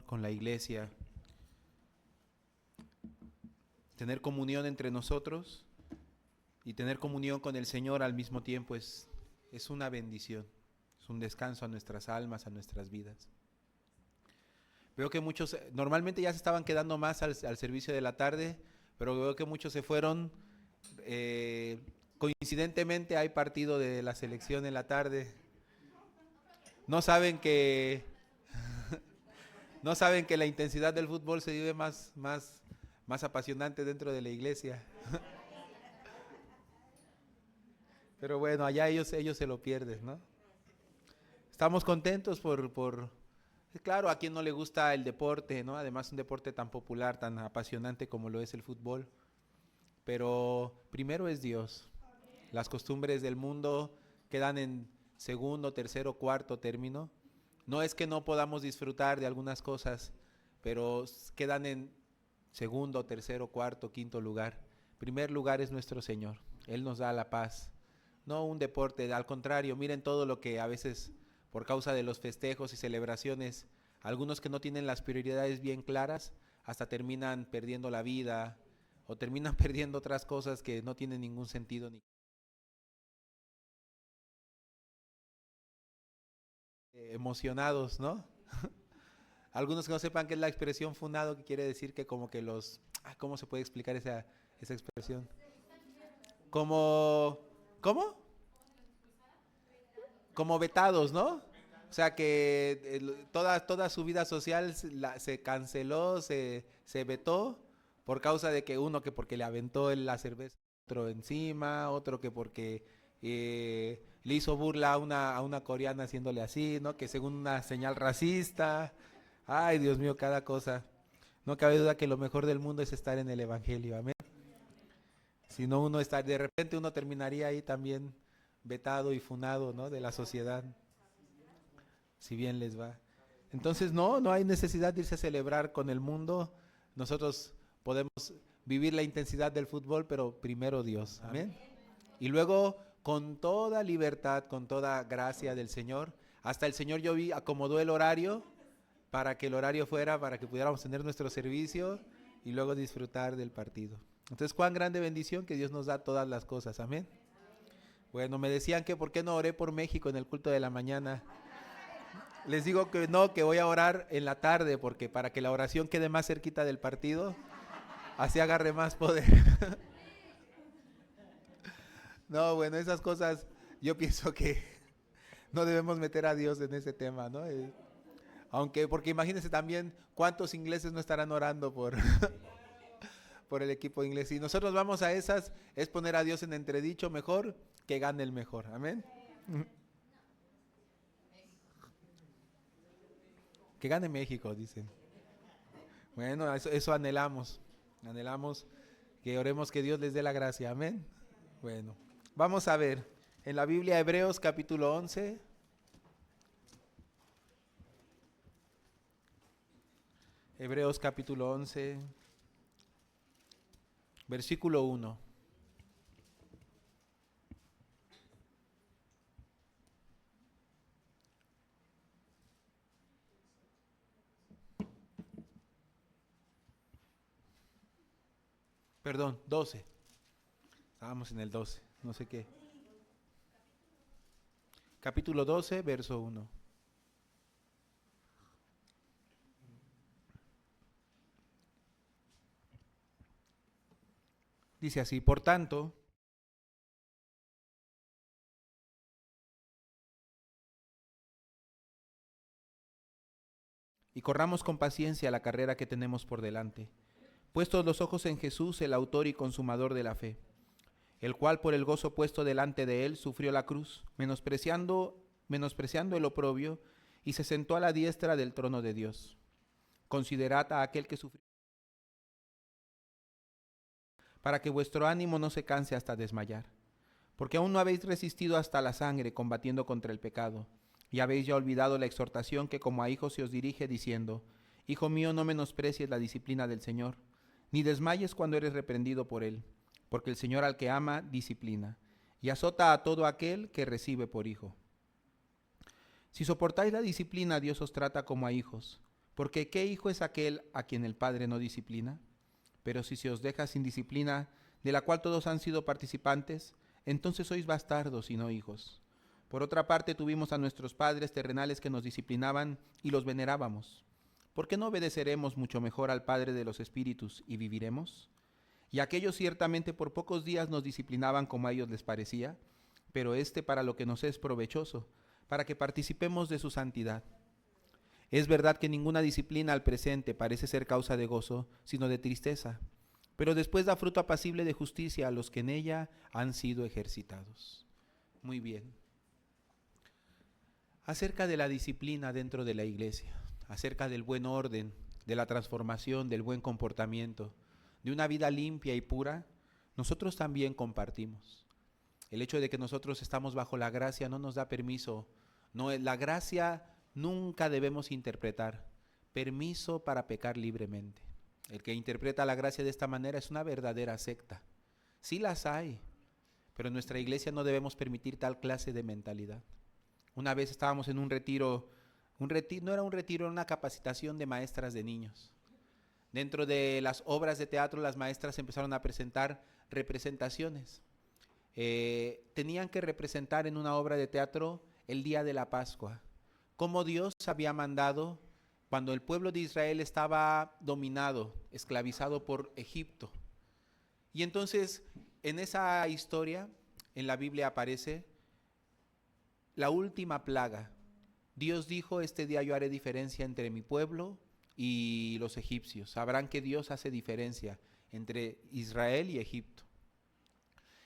con la iglesia, tener comunión entre nosotros y tener comunión con el Señor al mismo tiempo es una bendición, es un descanso a nuestras almas, a nuestras vidas. Veo que muchos normalmente ya se estaban quedando más al servicio de la tarde, pero veo que muchos se fueron. Coincidentemente hay partido de la selección en la tarde. No saben que no saben que la intensidad del fútbol se vive más apasionante dentro de la iglesia. Pero bueno, allá ellos se lo pierden, ¿no? Estamos contentos claro, a quien no le gusta el deporte, ¿no? Además un deporte tan popular, tan apasionante como lo es el fútbol. Pero primero es Dios. Las costumbres del mundo quedan en segundo, tercero, cuarto término. No es que no podamos disfrutar de algunas cosas, pero quedan en segundo, tercero, cuarto, quinto lugar. Primer lugar es nuestro Señor. Él nos da la paz. No un deporte, al contrario, miren todo lo que a veces por causa de los festejos y celebraciones, algunos que no tienen las prioridades bien claras, hasta terminan perdiendo la vida o terminan perdiendo otras cosas que no tienen ningún sentido ni emocionados, ¿no? Algunos que no sepan qué es la expresión funado, que quiere decir que como que ¿cómo se puede explicar esa expresión? Como, ¿cómo? Como vetados, ¿no? O sea que toda su vida social se canceló, se vetó por causa de que uno que porque le aventó la cerveza otro encima, otro que porque le hizo burla a una coreana haciéndole así, ¿no? Que según una señal racista. Ay, Dios mío, cada cosa. No cabe duda que lo mejor del mundo es estar en el Evangelio, amén. Si no de repente uno terminaría ahí también vetado y funado, ¿no? De la sociedad, si bien les va. Entonces no hay necesidad de irse a celebrar con el mundo. Nosotros podemos vivir la intensidad del fútbol, pero primero Dios, amén. Y luego con toda libertad, con toda gracia del Señor, hasta el Señor yo vi acomodó el horario para que el horario fuera, para que pudiéramos tener nuestro servicio y luego disfrutar del partido. Entonces, cuán grande bendición que Dios nos da todas las cosas, amén. Bueno, me decían que por qué no oré por México en el culto de la mañana. Les digo que no, que voy a orar en la tarde, porque para que la oración quede más cerquita del partido, así agarre más poder. No, bueno, esas cosas yo pienso que no debemos meter a Dios en ese tema, ¿no? Aunque, porque imagínense también cuántos ingleses no estarán orando por el equipo inglés. Si nosotros vamos a esas, es poner a Dios en entredicho mejor que gane el mejor. Amén. Que gane México, dicen. Bueno, eso anhelamos. Anhelamos que oremos que Dios les dé la gracia. Amén. Bueno, vamos a ver. En la Biblia, Hebreos capítulo 11. Hebreos capítulo 11, versículo 1. Perdón, 12. Estábamos en el 12, no sé qué. Capítulo 12, verso 1. Dice así, por tanto, y corramos con paciencia la carrera que tenemos por delante, puestos los ojos en Jesús, el autor y consumador de la fe, el cual por el gozo puesto delante de él sufrió la cruz, menospreciando el oprobio, y se sentó a la diestra del trono de Dios. Considerad a aquel que sufrió, para que vuestro ánimo no se canse hasta desmayar. Porque aún no habéis resistido hasta la sangre combatiendo contra el pecado, y habéis ya olvidado la exhortación que como a hijos se os dirige diciendo, Hijo mío, no menosprecies la disciplina del Señor, ni desmayes cuando eres reprendido por él, porque el Señor al que ama disciplina, y azota a todo aquel que recibe por hijo. Si soportáis la disciplina, Dios os trata como a hijos, Porque ¿qué hijo es aquel a quien el Padre no disciplina? Pero si se os deja sin disciplina, de la cual todos han sido participantes, entonces sois bastardos y no hijos. Por otra parte, tuvimos a nuestros padres terrenales que nos disciplinaban y los venerábamos. ¿Por qué no obedeceremos mucho mejor al Padre de los Espíritus y viviremos? Y aquellos ciertamente por pocos días nos disciplinaban como a ellos les parecía, pero para lo que nos es provechoso, para que participemos de su santidad. Es verdad que ninguna disciplina al presente parece ser causa de gozo, sino de tristeza, pero después da fruto apacible de justicia a los que en ella han sido ejercitados. Muy bien. Acerca de la disciplina dentro de la iglesia, acerca del buen orden, de la transformación, del buen comportamiento, de una vida limpia y pura, nosotros también compartimos. El hecho de que nosotros estamos bajo la gracia no nos da permiso. No, la gracia nunca debemos interpretar. Permiso para pecar libremente. El que interpreta la gracia de esta manera es una verdadera secta. Sí las hay, pero en nuestra iglesia no debemos permitir tal clase de mentalidad. Una vez estábamos en un retiro, no era un retiro, era una capacitación de maestras de niños. Dentro de las obras de teatro, las maestras empezaron a presentar representaciones. Tenían que representar en una obra de teatro el día de la Pascua, cómo Dios había mandado cuando el pueblo de Israel estaba dominado, esclavizado por Egipto. Y entonces, en esa historia, en la Biblia aparece la última plaga. Dios dijo, este día yo haré diferencia entre mi pueblo y los egipcios. Sabrán que Dios hace diferencia entre Israel y Egipto.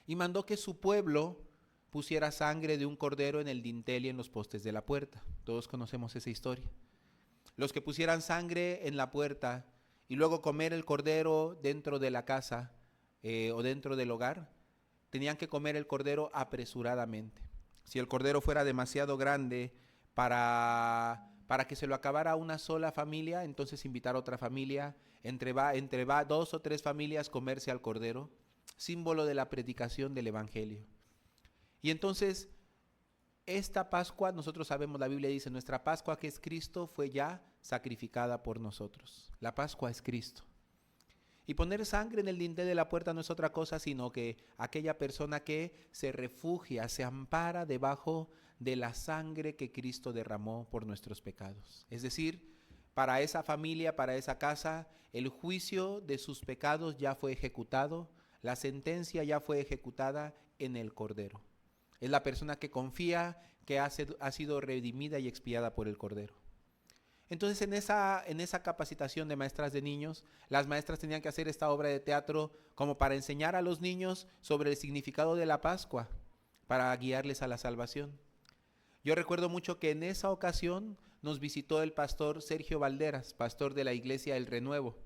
Y mandó que su pueblo pusiera sangre de un cordero en el dintel y en los postes de la puerta. Todos conocemos esa historia. Los que pusieran sangre en la puerta y luego comer el cordero dentro de la casa o dentro del hogar, tenían que comer el cordero apresuradamente. Si el cordero fuera demasiado grande para que se lo acabara una sola familia, entonces invitar a otra familia, entre 2 o 3 familias comerse al cordero, símbolo de la predicación del evangelio. Y entonces, esta Pascua, nosotros sabemos, la Biblia dice, nuestra Pascua que es Cristo fue ya sacrificada por nosotros. La Pascua es Cristo. Y poner sangre en el dintel de la puerta no es otra cosa, sino que aquella persona que se refugia, se ampara debajo de la sangre que Cristo derramó por nuestros pecados. Es decir, para esa familia, para esa casa, el juicio de sus pecados ya fue ejecutado, la sentencia ya fue ejecutada en el Cordero. Es la persona que confía que ha sido redimida y expiada por el Cordero. Entonces en esa capacitación de maestras de niños, las maestras tenían que hacer esta obra de teatro como para enseñar a los niños sobre el significado de la Pascua, para guiarles a la salvación. Yo recuerdo mucho que en esa ocasión nos visitó el pastor Sergio Valderas, pastor de la iglesia El Renuevo.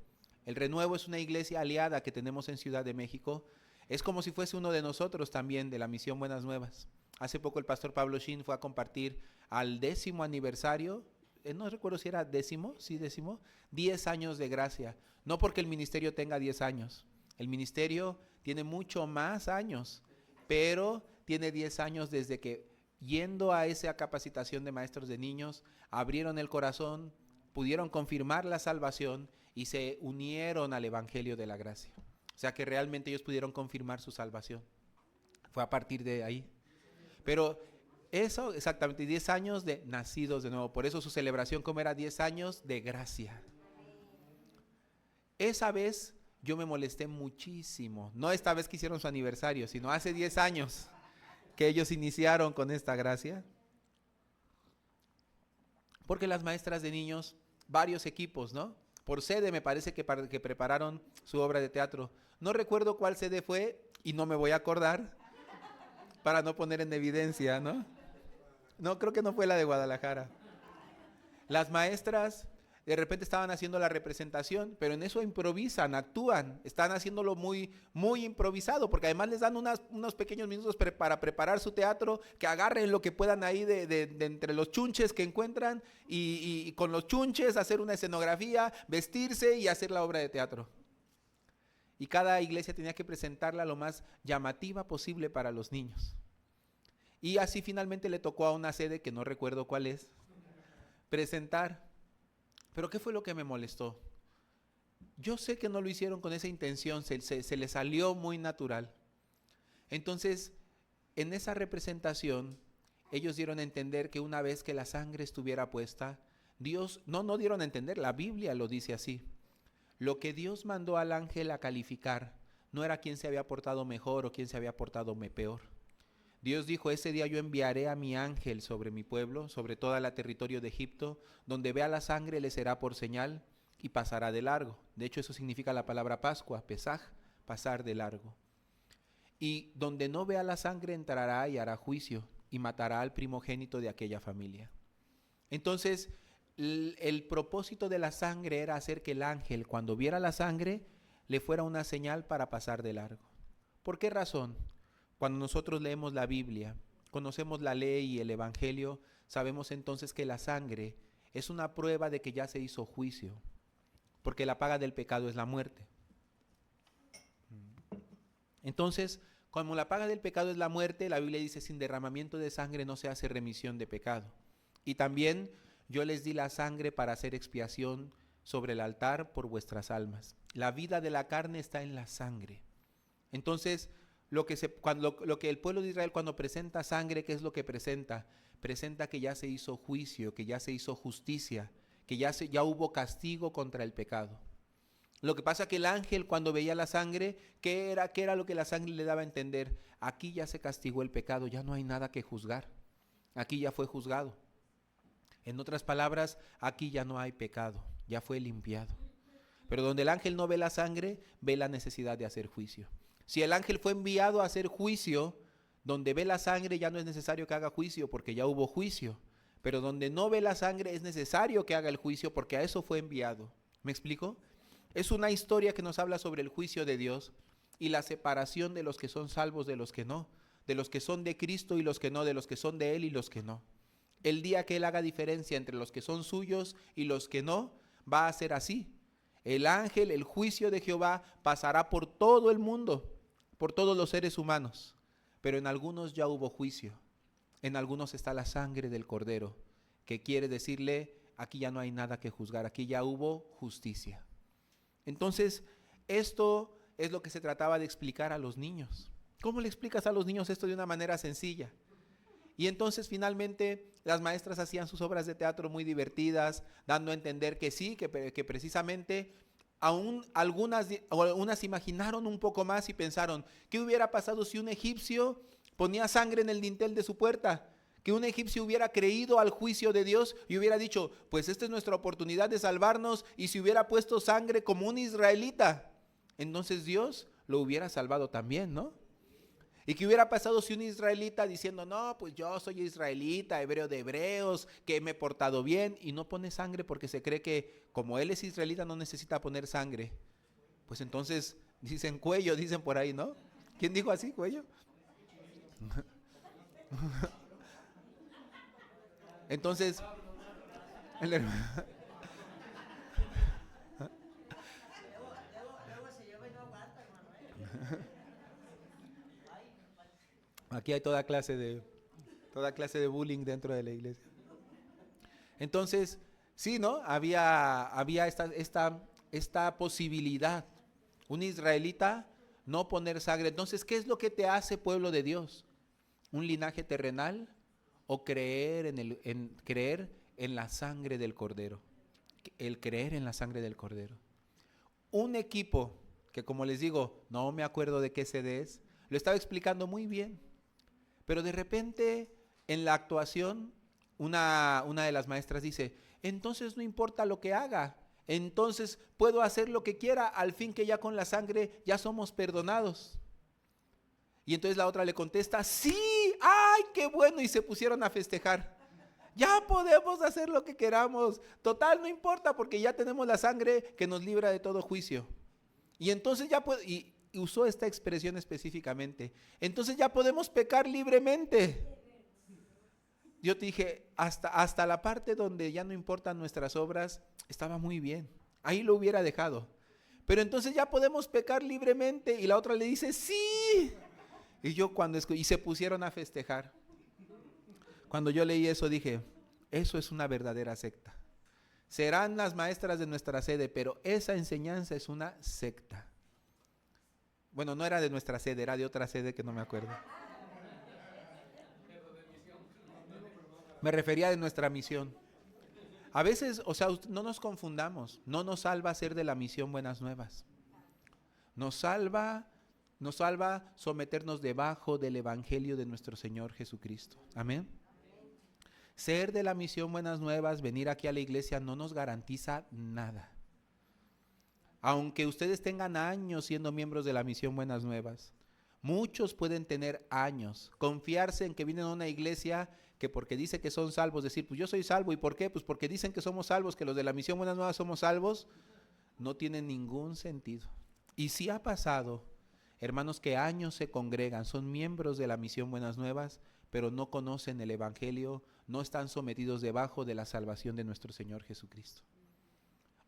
El Renuevo es una iglesia aliada que tenemos en Ciudad de México. Es como si fuese uno de nosotros también, de la Misión Buenas Nuevas. Hace poco el pastor Pablo Shin fue a compartir al 10º aniversario, no recuerdo si era 10 años de gracia. No porque el ministerio tenga 10 años. El ministerio tiene mucho más años, pero tiene 10 años desde que, yendo a esa capacitación de maestros de niños, abrieron el corazón, pudieron confirmar la salvación y se unieron al evangelio de la gracia. O sea que realmente ellos pudieron confirmar su salvación. Fue a partir de ahí. Pero eso, exactamente, 10 años de nacidos de nuevo. Por eso su celebración como era 10 años de gracia. Esa vez yo me molesté muchísimo. No esta vez que hicieron su aniversario, sino hace 10 años que ellos iniciaron con esta gracia. Porque las maestras de niños, varios equipos, ¿no? Por sede me parece que prepararon su obra de teatro. No recuerdo cuál sede fue y no me voy a acordar para no poner en evidencia, ¿no? No, creo que no fue la de Guadalajara. Las maestras de repente estaban haciendo la representación, pero en eso improvisan, actúan, están haciéndolo muy, muy improvisado, porque además les dan unos pequeños minutos para preparar su teatro, que agarren lo que puedan ahí de entre los chunches que encuentran y con los chunches hacer una escenografía, vestirse y hacer la obra de teatro. Y cada iglesia tenía que presentarla lo más llamativa posible para los niños. Y así finalmente le tocó a una sede, que no recuerdo cuál es, presentar Pero ¿qué fue lo que me molestó? Yo sé que no lo hicieron con esa intención, se les salió muy natural. Entonces, en esa representación, ellos dieron a entender que una vez que la sangre estuviera puesta, Dios, no dieron a entender, la Biblia lo dice así. Lo que Dios mandó al ángel a calificar no era quién se había portado mejor o quién se había portado peor. Dios dijo, ese día yo enviaré a mi ángel sobre mi pueblo, sobre toda la territorio de Egipto, donde vea la sangre le será por señal y pasará de largo. De hecho, eso significa la palabra Pascua, Pesaj, pasar de largo. Y donde no vea la sangre entrará y hará juicio y matará al primogénito de aquella familia. Entonces, el propósito de la sangre era hacer que el ángel, cuando viera la sangre, le fuera una señal para pasar de largo. ¿Por qué razón? Cuando nosotros leemos la Biblia, conocemos la ley y el evangelio, sabemos entonces que la sangre es una prueba de que ya se hizo juicio, porque la paga del pecado es la muerte. Entonces, como la paga del pecado es la muerte, la Biblia dice, sin derramamiento de sangre no se hace remisión de pecado. Y también yo les di la sangre para hacer expiación sobre el altar por vuestras almas. La vida de la carne está en la sangre. Entonces, lo que el pueblo de Israel cuando presenta sangre, ¿qué es lo que presenta? Presenta que ya se hizo juicio, que ya se hizo justicia, que ya hubo castigo contra el pecado. Lo que pasa es que el ángel cuando veía la sangre, ¿qué era lo que la sangre le daba a entender? Aquí ya se castigó el pecado, ya no hay nada que juzgar. Aquí ya fue juzgado. En otras palabras, aquí ya no hay pecado, ya fue limpiado. Pero donde el ángel no ve la sangre, ve la necesidad de hacer juicio. Si el ángel fue enviado a hacer juicio, donde ve la sangre ya no es necesario que haga juicio porque ya hubo juicio. Pero donde no ve la sangre es necesario que haga el juicio porque a eso fue enviado. ¿Me explico? Es una historia que nos habla sobre el juicio de Dios y la separación de los que son salvos de los que no, de los que son de Cristo y los que no, de los que son de Él y los que no. El día que Él haga diferencia entre los que son suyos y los que no, va a ser así. El ángel, el juicio de Jehová pasará por todo el mundo, por todos los seres humanos, pero en algunos ya hubo juicio, en algunos está la sangre del Cordero, que quiere decirle, aquí ya no hay nada que juzgar, aquí ya hubo justicia. Entonces, esto es lo que se trataba de explicar a los niños. ¿Cómo le explicas a los niños esto de una manera sencilla? Y entonces finalmente las maestras hacían sus obras de teatro muy divertidas, dando a entender que sí, que precisamente aún algunas imaginaron un poco más y pensaron, ¿qué hubiera pasado si un egipcio ponía sangre en el dintel de su puerta? Que un egipcio hubiera creído al juicio de Dios y hubiera dicho, pues esta es nuestra oportunidad de salvarnos, y si hubiera puesto sangre como un israelita, entonces Dios lo hubiera salvado también, ¿no? ¿Y qué hubiera pasado si un israelita diciendo, no, pues yo soy israelita, hebreo de hebreos, que me he portado bien, y no pone sangre porque se cree que como él es israelita no necesita poner sangre? Pues entonces dicen cuello, dicen por ahí, ¿no? ¿Quién dijo así, cuello? Entonces, aquí hay toda clase de bullying dentro de la iglesia. Entonces, sí, ¿no? Había esta posibilidad. Un israelita no poner sangre. Entonces, ¿qué es lo que te hace pueblo de Dios? ¿Un linaje terrenal o creer en la sangre del Cordero? El creer en la sangre del Cordero. Un equipo que, como les digo, no me acuerdo de qué sede es, lo estaba explicando muy bien. Pero de repente, en la actuación, una de las maestras dice, entonces no importa lo que haga, entonces puedo hacer lo que quiera, al fin que ya con la sangre ya somos perdonados. Y entonces la otra le contesta, sí, ay, qué bueno, y se pusieron a festejar. Ya podemos hacer lo que queramos, total, no importa, porque ya tenemos la sangre que nos libra de todo juicio. Y entonces y usó esta expresión específicamente, entonces ya podemos pecar libremente. Yo te dije, hasta la parte donde ya no importan nuestras obras, estaba muy bien, ahí lo hubiera dejado. Pero entonces ya podemos pecar libremente, y la otra le dice, sí. Y yo y se pusieron a festejar. Cuando yo leí eso dije, eso es una verdadera secta. serán las maestras de nuestra sede, pero esa enseñanza es una secta. Bueno, no era de nuestra sede, era de otra sede que no me acuerdo. Me refería de nuestra misión. A veces, o sea, no nos confundamos, no nos salva ser de la misión Buenas Nuevas. Nos salva someternos debajo del evangelio de nuestro Señor Jesucristo. Amén. Ser de la misión Buenas Nuevas, venir aquí a la iglesia no nos garantiza nada. Aunque ustedes tengan años siendo miembros de la misión Buenas Nuevas, muchos pueden tener años, confiarse en que vienen a una iglesia que porque dice que son salvos, decir, pues yo soy salvo, ¿y por qué? Pues porque dicen que somos salvos, que los de la misión Buenas Nuevas somos salvos, no tiene ningún sentido. Y sí ha pasado, hermanos, que años se congregan, son miembros de la misión Buenas Nuevas, pero no conocen el evangelio, no están sometidos debajo de la salvación de nuestro Señor Jesucristo.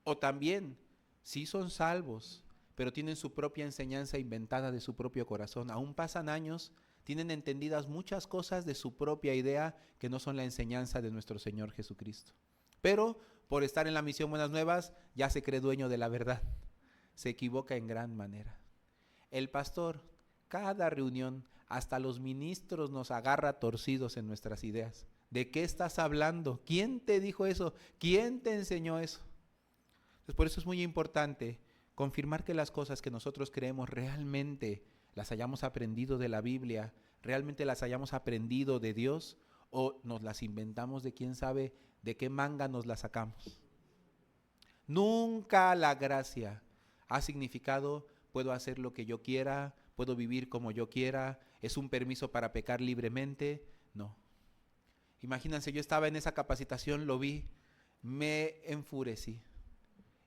O también, sí son salvos, pero tienen su propia enseñanza inventada de su propio corazón. Aún pasan años, tienen entendidas muchas cosas de su propia idea que no son la enseñanza de nuestro Señor Jesucristo. Pero por estar en la misión Buenas Nuevas, ya se cree dueño de la verdad. Se equivoca en gran manera. El pastor, cada reunión, hasta los ministros nos agarra torcidos en nuestras ideas. ¿De qué estás hablando? ¿Quién te dijo eso? ¿Quién te enseñó eso? Entonces, por eso es muy importante confirmar que las cosas que nosotros creemos realmente las hayamos aprendido de la Biblia, realmente las hayamos aprendido de Dios, o nos las inventamos de quién sabe de qué manga nos las sacamos. Nunca la gracia ha significado puedo hacer lo que yo quiera, puedo vivir como yo quiera, es un permiso para pecar libremente. No. Imagínense, yo estaba en esa capacitación, lo vi, me enfurecí.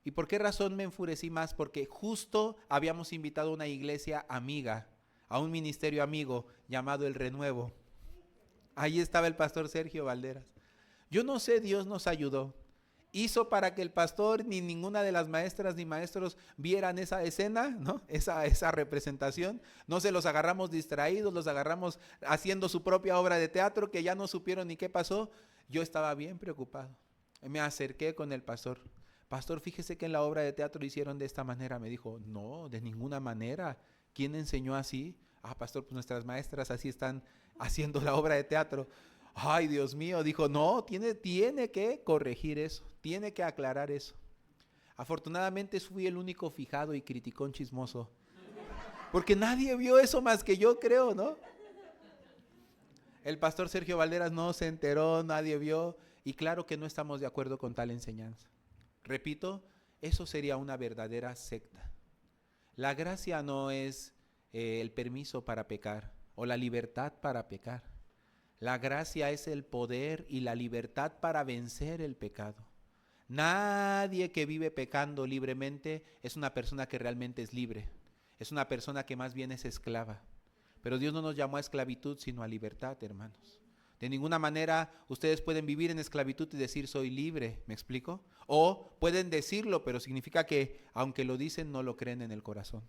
¿Y por qué razón me enfurecí más? Porque justo habíamos invitado a una iglesia amiga, a un ministerio amigo llamado El Renuevo. Ahí estaba el pastor Sergio Valderas. Yo no sé, Dios nos ayudó. Hizo para que el pastor ni ninguna de las maestras ni maestros vieran esa escena, ¿no? Esa representación. No se los agarramos distraídos, los agarramos haciendo su propia obra de teatro que ya no supieron ni qué pasó. Yo estaba bien preocupado. Me acerqué con el pastor. Pastor, fíjese que en la obra de teatro hicieron de esta manera. Me dijo, no, de ninguna manera. ¿Quién enseñó así? Pastor, pues nuestras maestras así están haciendo la obra de teatro. Ay, Dios mío, dijo, no, tiene que corregir eso, tiene que aclarar eso. Afortunadamente fui el único fijado y criticón chismoso, porque nadie vio eso más que yo, creo, ¿no? El pastor Sergio Valderas no se enteró, nadie vio, y claro que no estamos de acuerdo con tal enseñanza. Repito, eso sería una verdadera secta. La gracia no es el permiso para pecar o la libertad para pecar. La gracia es el poder y la libertad para vencer el pecado. Nadie que vive pecando libremente es una persona que realmente es libre. Es una persona que más bien es esclava. Pero Dios no nos llamó a esclavitud, sino a libertad, hermanos. De ninguna manera ustedes pueden vivir en esclavitud y decir soy libre, ¿me explico? O pueden decirlo, pero significa que aunque lo dicen no lo creen en el corazón.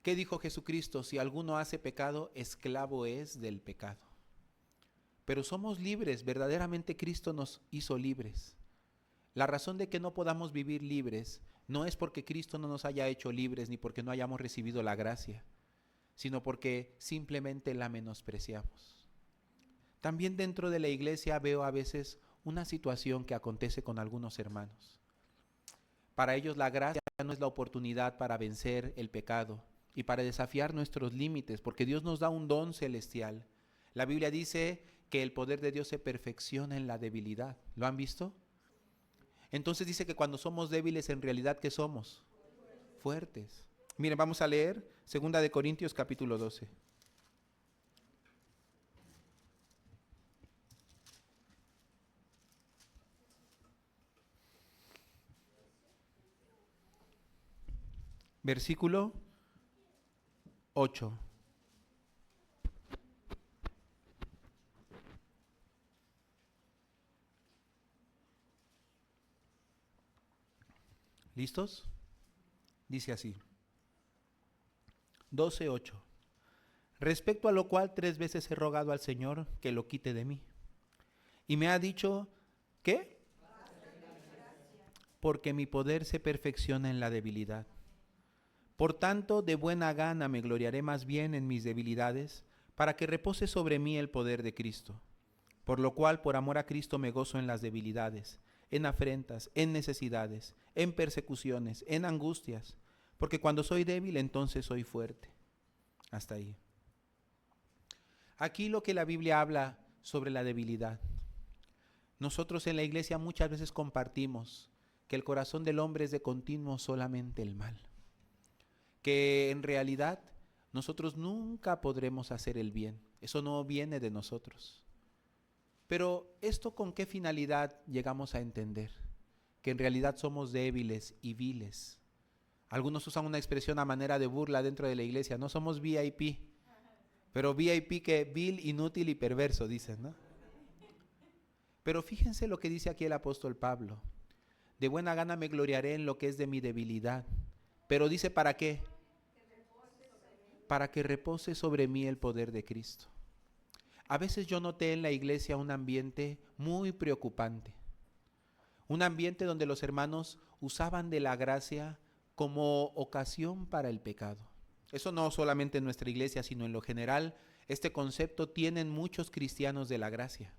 ¿Qué dijo Jesucristo? Si alguno hace pecado, esclavo es del pecado. Pero somos libres, verdaderamente Cristo nos hizo libres. La razón de que no podamos vivir libres no es porque Cristo no nos haya hecho libres ni porque no hayamos recibido la gracia, sino porque simplemente la menospreciamos. También dentro de la iglesia veo a veces una situación que acontece con algunos hermanos. Para ellos la gracia no es la oportunidad para vencer el pecado y para desafiar nuestros límites, porque Dios nos da un don celestial. La Biblia dice que el poder de Dios se perfecciona en la debilidad. ¿Lo han visto? Entonces dice que cuando somos débiles, en realidad, ¿qué somos? Fuertes. Miren, vamos a leer 2 de Corintios capítulo 12. Versículo 8. ¿Listos? Dice así. 12:8. Respecto a lo cual 3 veces he rogado al Señor que lo quite de mí. Y me ha dicho, ¿qué? Porque mi poder se perfecciona en la debilidad. Por tanto, de buena gana me gloriaré más bien en mis debilidades, para que repose sobre mí el poder de Cristo. Por lo cual, por amor a Cristo, me gozo en las debilidades, en afrentas, en necesidades, en persecuciones, en angustias, porque cuando soy débil, entonces soy fuerte. Hasta ahí. Aquí lo que la Biblia habla sobre la debilidad. Nosotros en la iglesia muchas veces compartimos que el corazón del hombre es de continuo solamente el mal. Que en realidad nosotros nunca podremos hacer el bien. Eso no viene de nosotros. Pero ¿esto con qué finalidad llegamos a entender? Que en realidad somos débiles y viles. Algunos usan una expresión a manera de burla dentro de la iglesia. No somos VIP, pero VIP que vil, inútil y perverso, dicen, ¿no? Pero fíjense lo que dice aquí el apóstol Pablo. De buena gana me gloriaré en lo que es de mi debilidad. Pero dice, ¿para qué? Para que repose sobre mí el poder de Cristo. A veces yo noté en la iglesia un ambiente muy preocupante. Un ambiente donde los hermanos usaban de la gracia como ocasión para el pecado. Eso no solamente en nuestra iglesia, sino en lo general, este concepto tienen muchos cristianos de la gracia.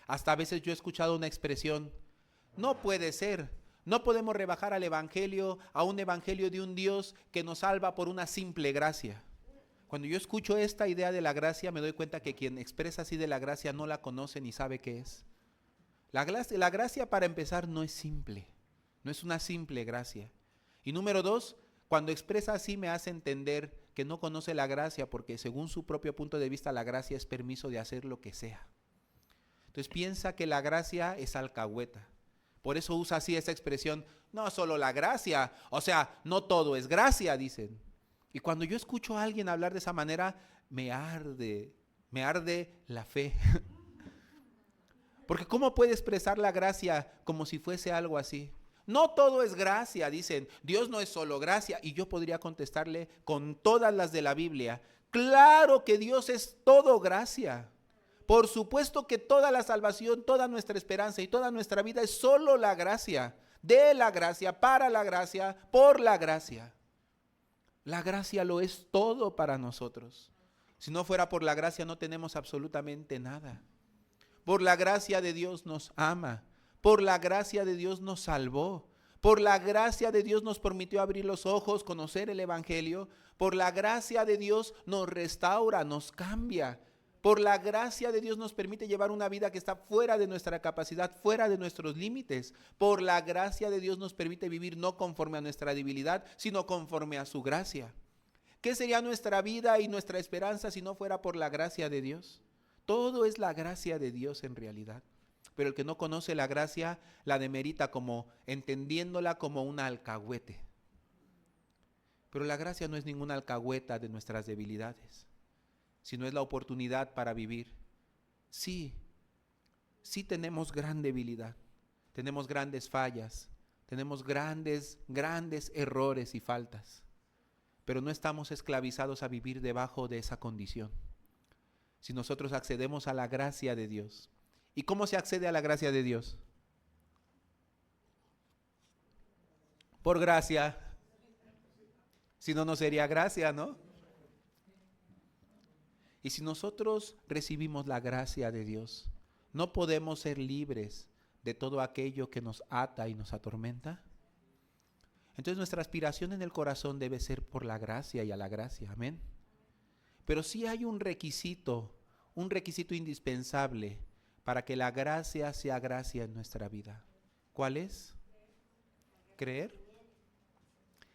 Hasta a veces yo he escuchado una expresión, no puede ser, no podemos rebajar al evangelio a un evangelio de un Dios que nos salva por una simple gracia. Cuando yo escucho esta idea de la gracia, me doy cuenta que quien expresa así de la gracia no la conoce ni sabe qué es. La gracia para empezar no es simple, no es una simple gracia. Y número dos, cuando expresa así me hace entender que no conoce la gracia porque según su propio punto de vista la gracia es permiso de hacer lo que sea. Entonces piensa que la gracia es alcahueta. Por eso usa así esa expresión, no solo la gracia, o sea, no todo es gracia, dicen. Y cuando yo escucho a alguien hablar de esa manera, me arde la fe. Porque ¿cómo puede expresar la gracia como si fuese algo así? No todo es gracia, dicen, Dios no es solo gracia. Y yo podría contestarle con todas las de la Biblia, claro que Dios es todo gracia. Por supuesto que toda la salvación, toda nuestra esperanza y toda nuestra vida es solo la gracia, de la gracia, para la gracia, por la gracia. La gracia lo es todo para nosotros. Si no fuera por la gracia no tenemos absolutamente nada. Por la gracia de Dios nos ama. Por la gracia de Dios nos salvó. Por la gracia de Dios nos permitió abrir los ojos, conocer el evangelio. Por la gracia de Dios nos restaura, nos cambia. Por la gracia de Dios nos permite llevar una vida que está fuera de nuestra capacidad, fuera de nuestros límites. Por la gracia de Dios nos permite vivir no conforme a nuestra debilidad, sino conforme a su gracia. ¿Qué sería nuestra vida y nuestra esperanza si no fuera por la gracia de Dios? Todo es la gracia de Dios en realidad. Pero el que no conoce la gracia la demerita como entendiéndola como una alcahuete. Pero la gracia no es ninguna alcahueta de nuestras debilidades, sino es la oportunidad para vivir. Sí tenemos gran debilidad, tenemos grandes fallas, tenemos grandes errores y faltas, pero no estamos esclavizados a vivir debajo de esa condición. Si nosotros accedemos a la gracia de Dios. ¿Y cómo se accede a la gracia de Dios? Por gracia. Si no, no sería gracia, ¿no? Y si nosotros recibimos la gracia de Dios, ¿no podemos ser libres de todo aquello que nos ata y nos atormenta? Entonces nuestra aspiración en el corazón debe ser por la gracia y a la gracia, amén. Pero sí hay un requisito indispensable para que la gracia sea gracia en nuestra vida. ¿Cuál es? Creer.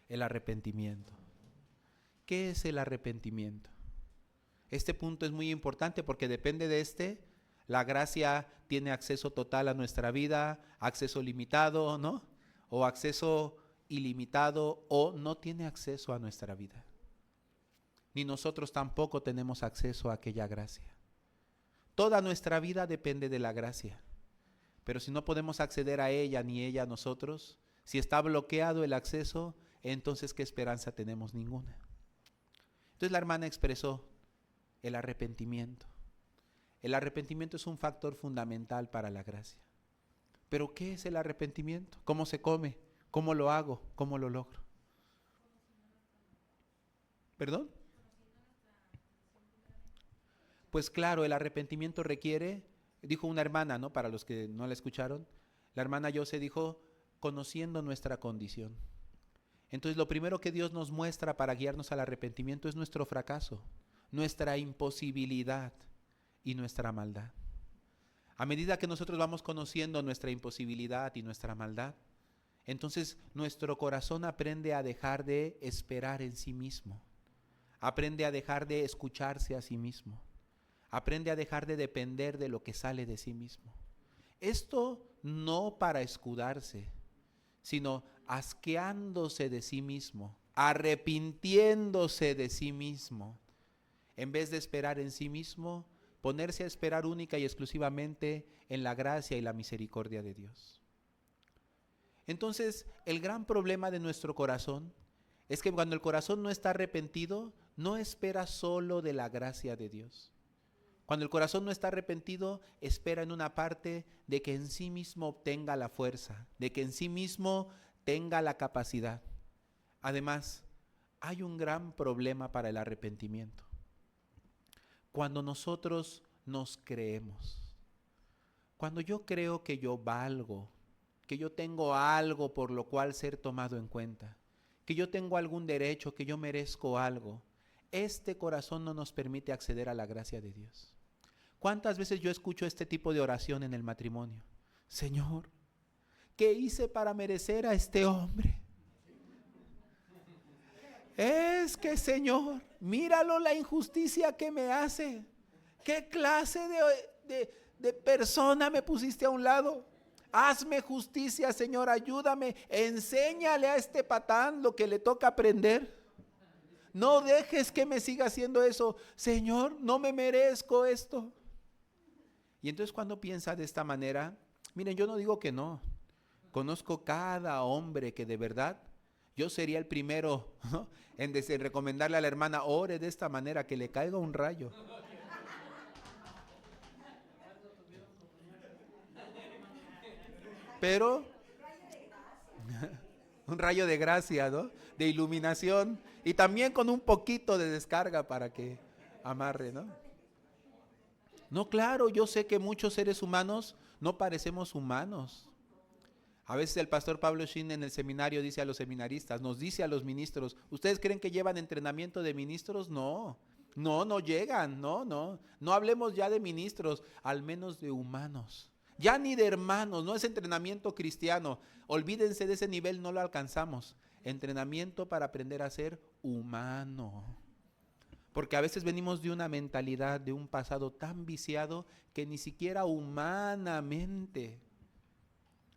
El arrepentimiento. ¿Qué es el arrepentimiento? Este punto es muy importante porque depende de la gracia tiene acceso total a nuestra vida, acceso limitado, ¿no? O acceso ilimitado o no tiene acceso a nuestra vida. Ni nosotros tampoco tenemos acceso a aquella gracia. Toda nuestra vida depende de la gracia. Pero si no podemos acceder a ella ni ella a nosotros, si está bloqueado el acceso, entonces ¿qué esperanza tenemos? Ninguna. Entonces la hermana expresó el arrepentimiento. el arrepentimiento es un factor fundamental para la gracia. Pero ¿qué es el arrepentimiento? ¿Cómo se come? ¿Cómo lo hago? ¿Cómo lo logro? ¿Perdón? Pues claro, el arrepentimiento requiere, dijo una hermana, ¿no? Para los que no la escucharon, la hermana Yose dijo, conociendo nuestra condición. Entonces lo primero que Dios nos muestra para guiarnos al arrepentimiento es nuestro fracaso, nuestra imposibilidad y nuestra maldad. A medida que nosotros vamos conociendo nuestra imposibilidad y nuestra maldad, entonces nuestro corazón aprende a dejar de esperar en sí mismo, aprende a dejar de escucharse a sí mismo, aprende a dejar de depender de lo que sale de sí mismo. Esto no para escudarse, sino asqueándose de sí mismo, arrepintiéndose de sí mismo. En vez de esperar en sí mismo, ponerse a esperar única y exclusivamente en la gracia y la misericordia de Dios. Entonces, el gran problema de nuestro corazón es que cuando el corazón no está arrepentido, no espera solo de la gracia de Dios. Cuando el corazón no está arrepentido, espera en una parte de que en sí mismo obtenga la fuerza, de que en sí mismo tenga la capacidad. Además, hay un gran problema para el arrepentimiento. Cuando nosotros nos creemos, cuando yo creo que yo valgo, que yo tengo algo por lo cual ser tomado en cuenta, que yo tengo algún derecho, que yo merezco algo, este corazón no nos permite acceder a la gracia de Dios. ¿Cuántas veces yo escucho este tipo de oración en el matrimonio? Señor, ¿qué hice para merecer a este hombre? Es que, Señor, míralo la injusticia que me hace. ¿Qué clase de persona me pusiste a un lado? Hazme justicia, Señor, ayúdame. Enséñale a este patán lo que le toca aprender. No dejes que me siga haciendo eso. Señor, no me merezco esto. Y entonces cuando piensa de esta manera, miren, yo no digo que no. Conozco cada hombre que de verdad, yo sería el primero, ¿no?, en recomendarle a la hermana, ore de esta manera, que le caiga un rayo. Pero, un rayo de gracia, ¿no?, de iluminación, y también con un poquito de descarga para que amarre, ¿no? No, claro, yo sé que muchos seres humanos no parecemos humanos. A veces el pastor Pablo Shin en el seminario dice a los seminaristas, nos dice a los ministros, ¿ustedes creen que llevan entrenamiento de ministros? No llegan, no hablemos ya de ministros, al menos de humanos. Ya ni de hermanos, no es entrenamiento cristiano, olvídense de ese nivel, no lo alcanzamos. Entrenamiento para aprender a ser humano. Porque a veces venimos de una mentalidad, de un pasado tan viciado que ni siquiera humanamente.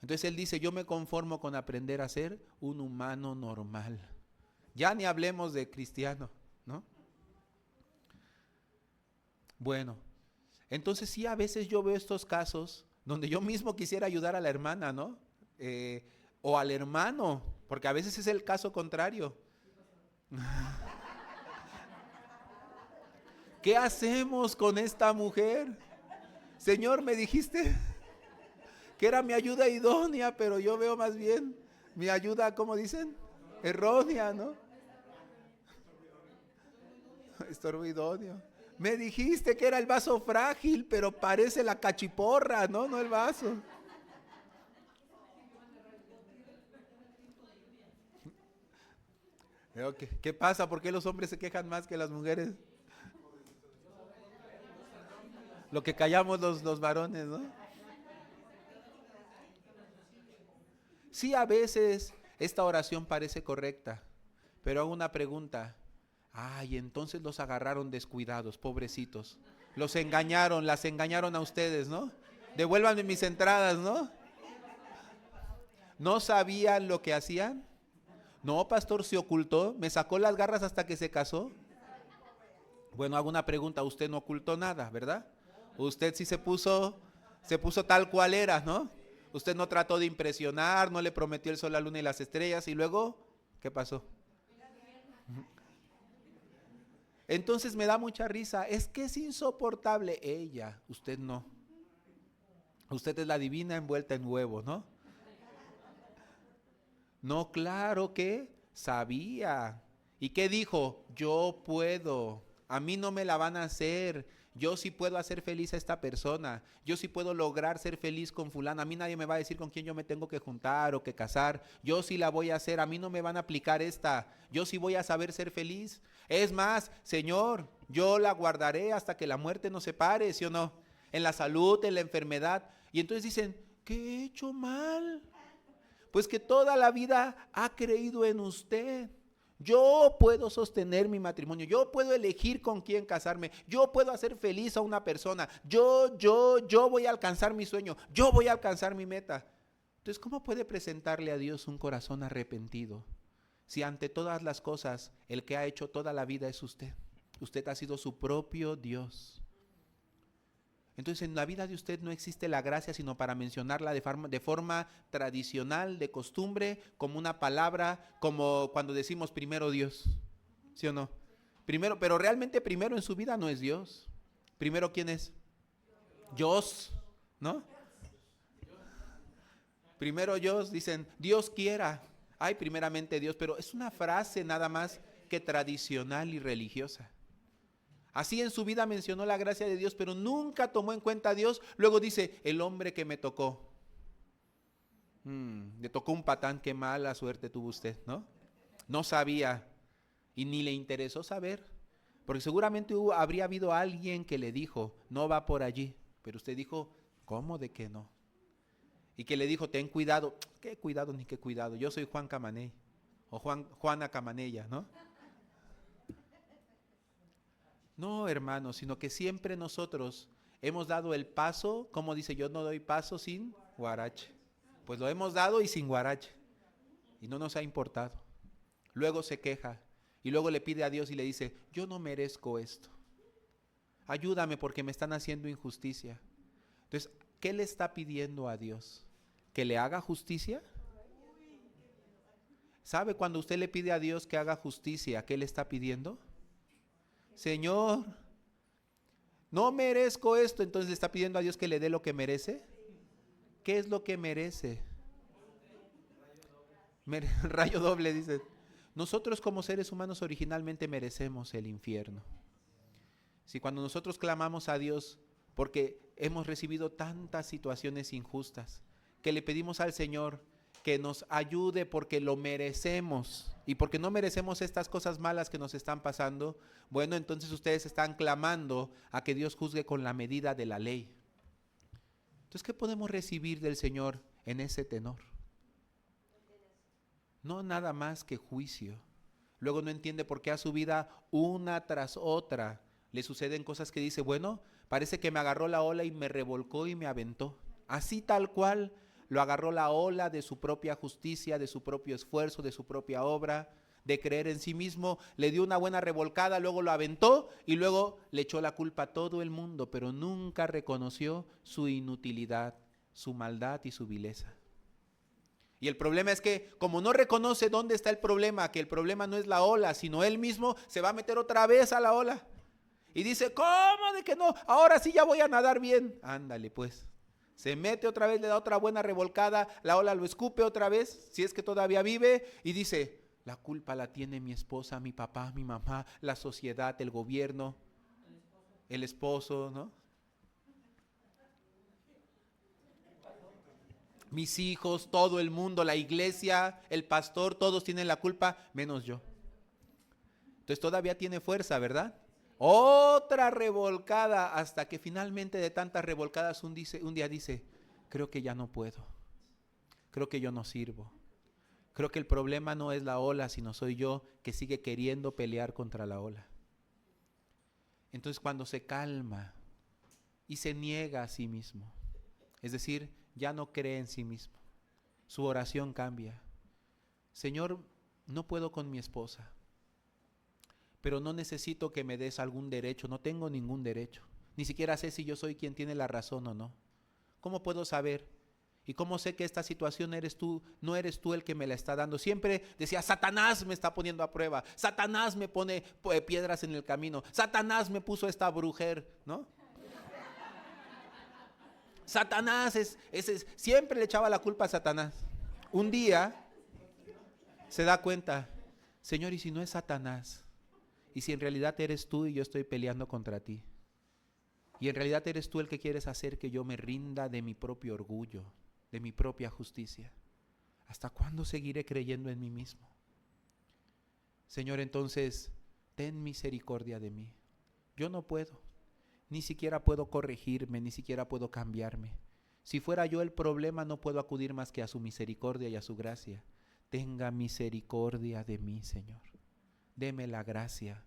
Entonces él dice, yo me conformo con aprender a ser un humano normal. Ya ni hablemos de cristiano, ¿no? Bueno, entonces sí, a veces yo veo estos casos donde yo mismo quisiera ayudar a la hermana, ¿no? O al hermano, porque a veces es el caso contrario. ¿Qué hacemos con esta mujer? Señor, me dijiste que era mi ayuda idónea, pero yo veo más bien mi ayuda, ¿cómo dicen? Errónea, ¿no? Estorbo idóneo. Me dijiste que era el vaso frágil, pero parece la cachiporra, ¿no? No el vaso. ¿Qué pasa? ¿Por qué los hombres se quejan más que las mujeres? Lo que callamos los varones, ¿no? Sí, a veces esta oración parece correcta, pero hago una pregunta. Ay, entonces los agarraron descuidados, pobrecitos. Los engañaron, las engañaron a ustedes, ¿no? Devuélvanme mis entradas, ¿no? ¿No sabían lo que hacían? No, pastor, se ocultó, me sacó las garras hasta que se casó. Bueno, hago una pregunta, usted no ocultó nada, ¿verdad? Usted sí se puso tal cual era, ¿no? Usted no trató de impresionar, no le prometió el sol, la luna y las estrellas, y luego, ¿qué pasó? Entonces me da mucha risa. Es que es insoportable. Ella, usted no. Usted es la divina envuelta en huevo, ¿no? No, claro que sabía. ¿Y qué dijo? Yo puedo. A mí no me la van a hacer. Yo sí puedo hacer feliz a esta persona. Yo sí puedo lograr ser feliz con fulana. A mí nadie me va a decir con quién yo me tengo que juntar o que casar. Yo sí la voy a hacer. A mí no me van a aplicar esta. Yo sí voy a saber ser feliz. Es más, Señor, yo la guardaré hasta que la muerte nos separe, ¿sí o no? En la salud, en la enfermedad. Y entonces dicen, ¿qué he hecho mal? Pues que toda la vida ha creído en usted. Yo puedo sostener mi matrimonio, yo puedo elegir con quién casarme, yo puedo hacer feliz a una persona, yo voy a alcanzar mi sueño, yo voy a alcanzar mi meta. Entonces, ¿cómo puede presentarle a Dios un corazón arrepentido? Si ante todas las cosas, el que ha hecho toda la vida es usted. Usted ha sido su propio Dios. Entonces en la vida de usted no existe la gracia sino para mencionarla de forma tradicional, de costumbre, como una palabra, como cuando decimos primero Dios, ¿sí o no? Primero, pero realmente primero en su vida no es Dios. Primero, ¿quién es? Dios, ¿no? Primero Dios, dicen, Dios quiera. Ay, primeramente Dios, pero es una frase nada más que tradicional y religiosa. Así en su vida mencionó la gracia de Dios, pero nunca tomó en cuenta a Dios. Luego dice, el hombre que me tocó. Le tocó un patán, qué mala suerte tuvo usted, ¿no? No sabía y ni le interesó saber, porque seguramente habría habido alguien que le dijo, no va por allí, pero usted dijo, ¿cómo de que no? Y que le dijo, ten cuidado. ¿Qué cuidado ni qué cuidado? Yo soy Juan Camaney, o Juana Camanella, ¿no? No, hermanos, sino que siempre nosotros hemos dado el paso, como dice, yo no doy paso sin guarache. Pues lo hemos dado y sin guarache. Y no nos ha importado. Luego se queja y luego le pide a Dios y le dice, yo no merezco esto. Ayúdame porque me están haciendo injusticia. Entonces, ¿qué le está pidiendo a Dios? ¿Que le haga justicia? ¿Sabe cuando usted le pide a Dios que haga justicia, qué le está pidiendo? Señor, no merezco esto, entonces le está pidiendo a Dios que le dé lo que merece. ¿Qué es lo que merece? Rayo doble, dice. Nosotros como seres humanos originalmente merecemos el infierno. Si cuando nosotros clamamos a Dios porque hemos recibido tantas situaciones injustas, que le pedimos al Señor que nos ayude porque lo merecemos y porque no merecemos estas cosas malas que nos están pasando, bueno, entonces ustedes están clamando a que Dios juzgue con la medida de la ley. Entonces, ¿qué podemos recibir del Señor en ese tenor? No nada más que juicio. Luego no entiende por qué a su vida una tras otra le suceden cosas que dice, bueno, parece que me agarró la ola y me revolcó y me aventó. Así tal cual lo agarró la ola de su propia justicia, de su propio esfuerzo, de su propia obra, de creer en sí mismo, le dio una buena revolcada, luego lo aventó y luego le echó la culpa a todo el mundo, pero nunca reconoció su inutilidad, su maldad y su vileza. Y el problema es que como no reconoce dónde está el problema, que el problema no es la ola, sino él mismo, se va a meter otra vez a la ola. Y dice, ¿cómo de que no? Ahora sí ya voy a nadar bien. Ándale pues. Se mete otra vez, le da otra buena revolcada, la ola lo escupe otra vez, si es que todavía vive, y dice, la culpa la tiene mi esposa, mi papá, mi mamá, la sociedad, el gobierno, el esposo, ¿no? Mis hijos, todo el mundo, la iglesia, el pastor, todos tienen la culpa, menos yo. Entonces todavía tiene fuerza, ¿verdad? Otra revolcada hasta que finalmente de tantas revolcadas un día dice, creo que ya no puedo, creo que yo no sirvo, creo que el problema no es la ola, sino soy yo que sigue queriendo pelear contra la ola. Entonces cuando se calma y se niega a sí mismo, es decir, ya no cree en sí mismo, su oración cambia. Señor, no puedo con mi esposa, pero no necesito que me des algún derecho, no tengo ningún derecho. Ni siquiera sé si yo soy quien tiene la razón o no. ¿Cómo puedo saber? ¿Y cómo sé que esta situación no eres tú el que me la está dando? Siempre decía, Satanás me está poniendo a prueba, Satanás me pone piedras en el camino, Satanás me puso esta brujer, ¿no? Satanás siempre le echaba la culpa a Satanás. Un día se da cuenta, Señor, ¿y si no es Satanás? ¿Y si en realidad eres tú y yo estoy peleando contra ti? Y en realidad eres tú el que quieres hacer que yo me rinda de mi propio orgullo, de mi propia justicia. ¿Hasta cuándo seguiré creyendo en mí mismo? Señor, entonces, ten misericordia de mí. Yo no puedo, ni siquiera puedo corregirme, ni siquiera puedo cambiarme. Si fuera yo el problema, no puedo acudir más que a su misericordia y a su gracia. Tenga misericordia de mí, Señor. Deme la gracia.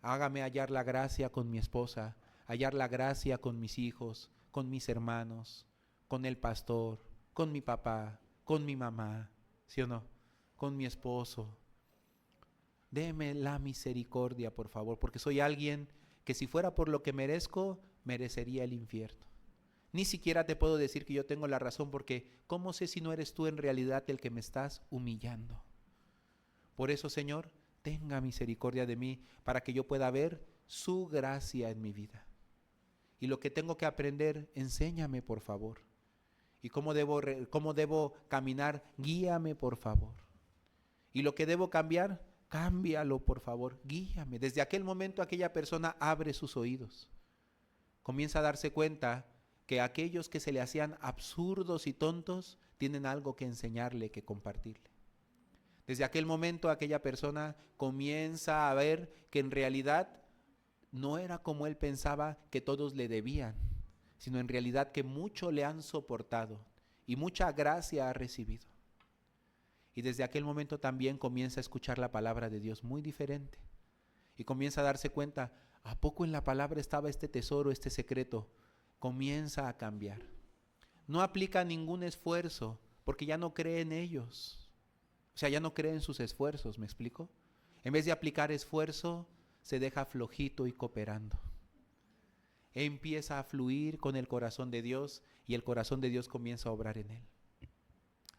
Hágame hallar la gracia con mi esposa, hallar la gracia con mis hijos, con mis hermanos, con el pastor, con mi papá, con mi mamá, ¿sí o no? Con mi esposo. Deme la misericordia, por favor, porque soy alguien que si fuera por lo que merezco, merecería el infierno. Ni siquiera te puedo decir que yo tengo la razón, porque ¿cómo sé si no eres tú en realidad el que me estás humillando? Por eso, Señor, tenga misericordia de mí para que yo pueda ver su gracia en mi vida. Y lo que tengo que aprender, enséñame, por favor. Y cómo debo caminar, guíame, por favor. Y lo que debo cambiar, cámbialo, por favor, guíame. Desde aquel momento aquella persona abre sus oídos. Comienza a darse cuenta que aquellos que se le hacían absurdos y tontos tienen algo que enseñarle, que compartirle. Desde aquel momento aquella persona comienza a ver que en realidad no era como él pensaba que todos le debían, sino en realidad que mucho le han soportado y mucha gracia ha recibido. Y desde aquel momento también comienza a escuchar la palabra de Dios muy diferente. Y comienza a darse cuenta, ¿a poco en la palabra estaba este tesoro, este secreto? Comienza a cambiar. No aplica ningún esfuerzo porque ya no cree en ellos. O sea, ya no cree en sus esfuerzos, ¿me explico? En vez de aplicar esfuerzo, se deja flojito y cooperando. Empieza a fluir con el corazón de Dios y el corazón de Dios comienza a obrar en él.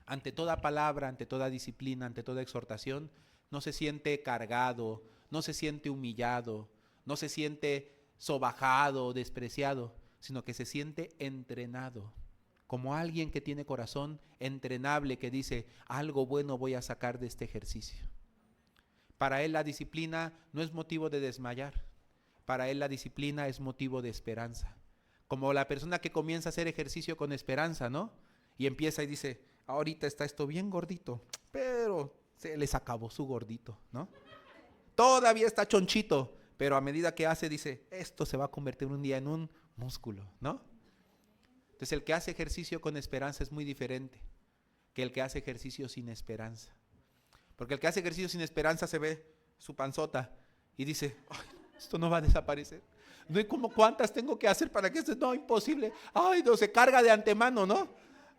Ante toda palabra, ante toda disciplina, ante toda exhortación, no se siente cargado, no se siente humillado, no se siente sobajado, despreciado, sino que se siente entrenado, como alguien que tiene corazón entrenable, que dice, algo bueno voy a sacar de este ejercicio. Para él la disciplina no es motivo de desmayar, para él la disciplina es motivo de esperanza. Como la persona que comienza a hacer ejercicio con esperanza, ¿no? Y empieza y dice, ahorita está esto bien gordito, pero se les acabó su gordito, ¿no? Todavía está chonchito, pero a medida que hace, dice, esto se va a convertir un día en un músculo, ¿no? Entonces el que hace ejercicio con esperanza es muy diferente que el que hace ejercicio sin esperanza. Porque el que hace ejercicio sin esperanza se ve su panzota y dice, ay, esto no va a desaparecer. No hay como cuántas tengo que hacer para que esto, no, imposible. Ay, no, se carga de antemano, ¿no?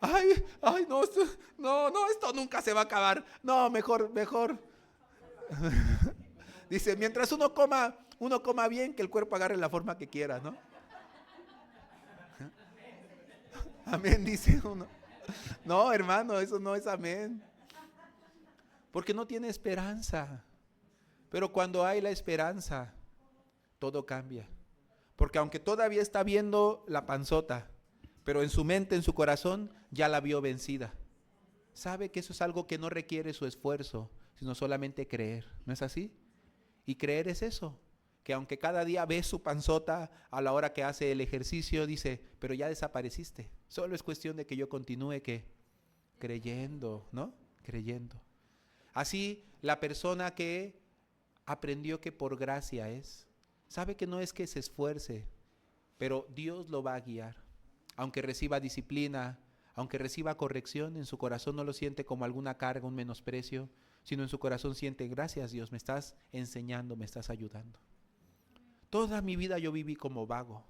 Ay, no, esto nunca se va a acabar. No, mejor. Dice, mientras uno coma bien, que el cuerpo agarre la forma que quiera, ¿no? Amén, dice uno. No, hermano, eso no es amén. Porque no tiene esperanza. Pero cuando hay la esperanza, todo cambia. Porque aunque todavía está viendo la panzota, pero en su mente, en su corazón, ya la vio vencida. Sabe que eso es algo que no requiere su esfuerzo, sino solamente creer. ¿No es así? Y creer es eso, que aunque cada día ve su panzota a la hora que hace el ejercicio, dice, pero ya desapareciste. Solo es cuestión de que yo continúe creyendo, ¿no? Creyendo. Así, la persona que aprendió que por gracia es, sabe que no es que se esfuerce, pero Dios lo va a guiar. Aunque reciba disciplina, aunque reciba corrección, en su corazón no lo siente como alguna carga, un menosprecio, sino en su corazón siente, gracias Dios, me estás enseñando, me estás ayudando. Toda mi vida yo viví como vago,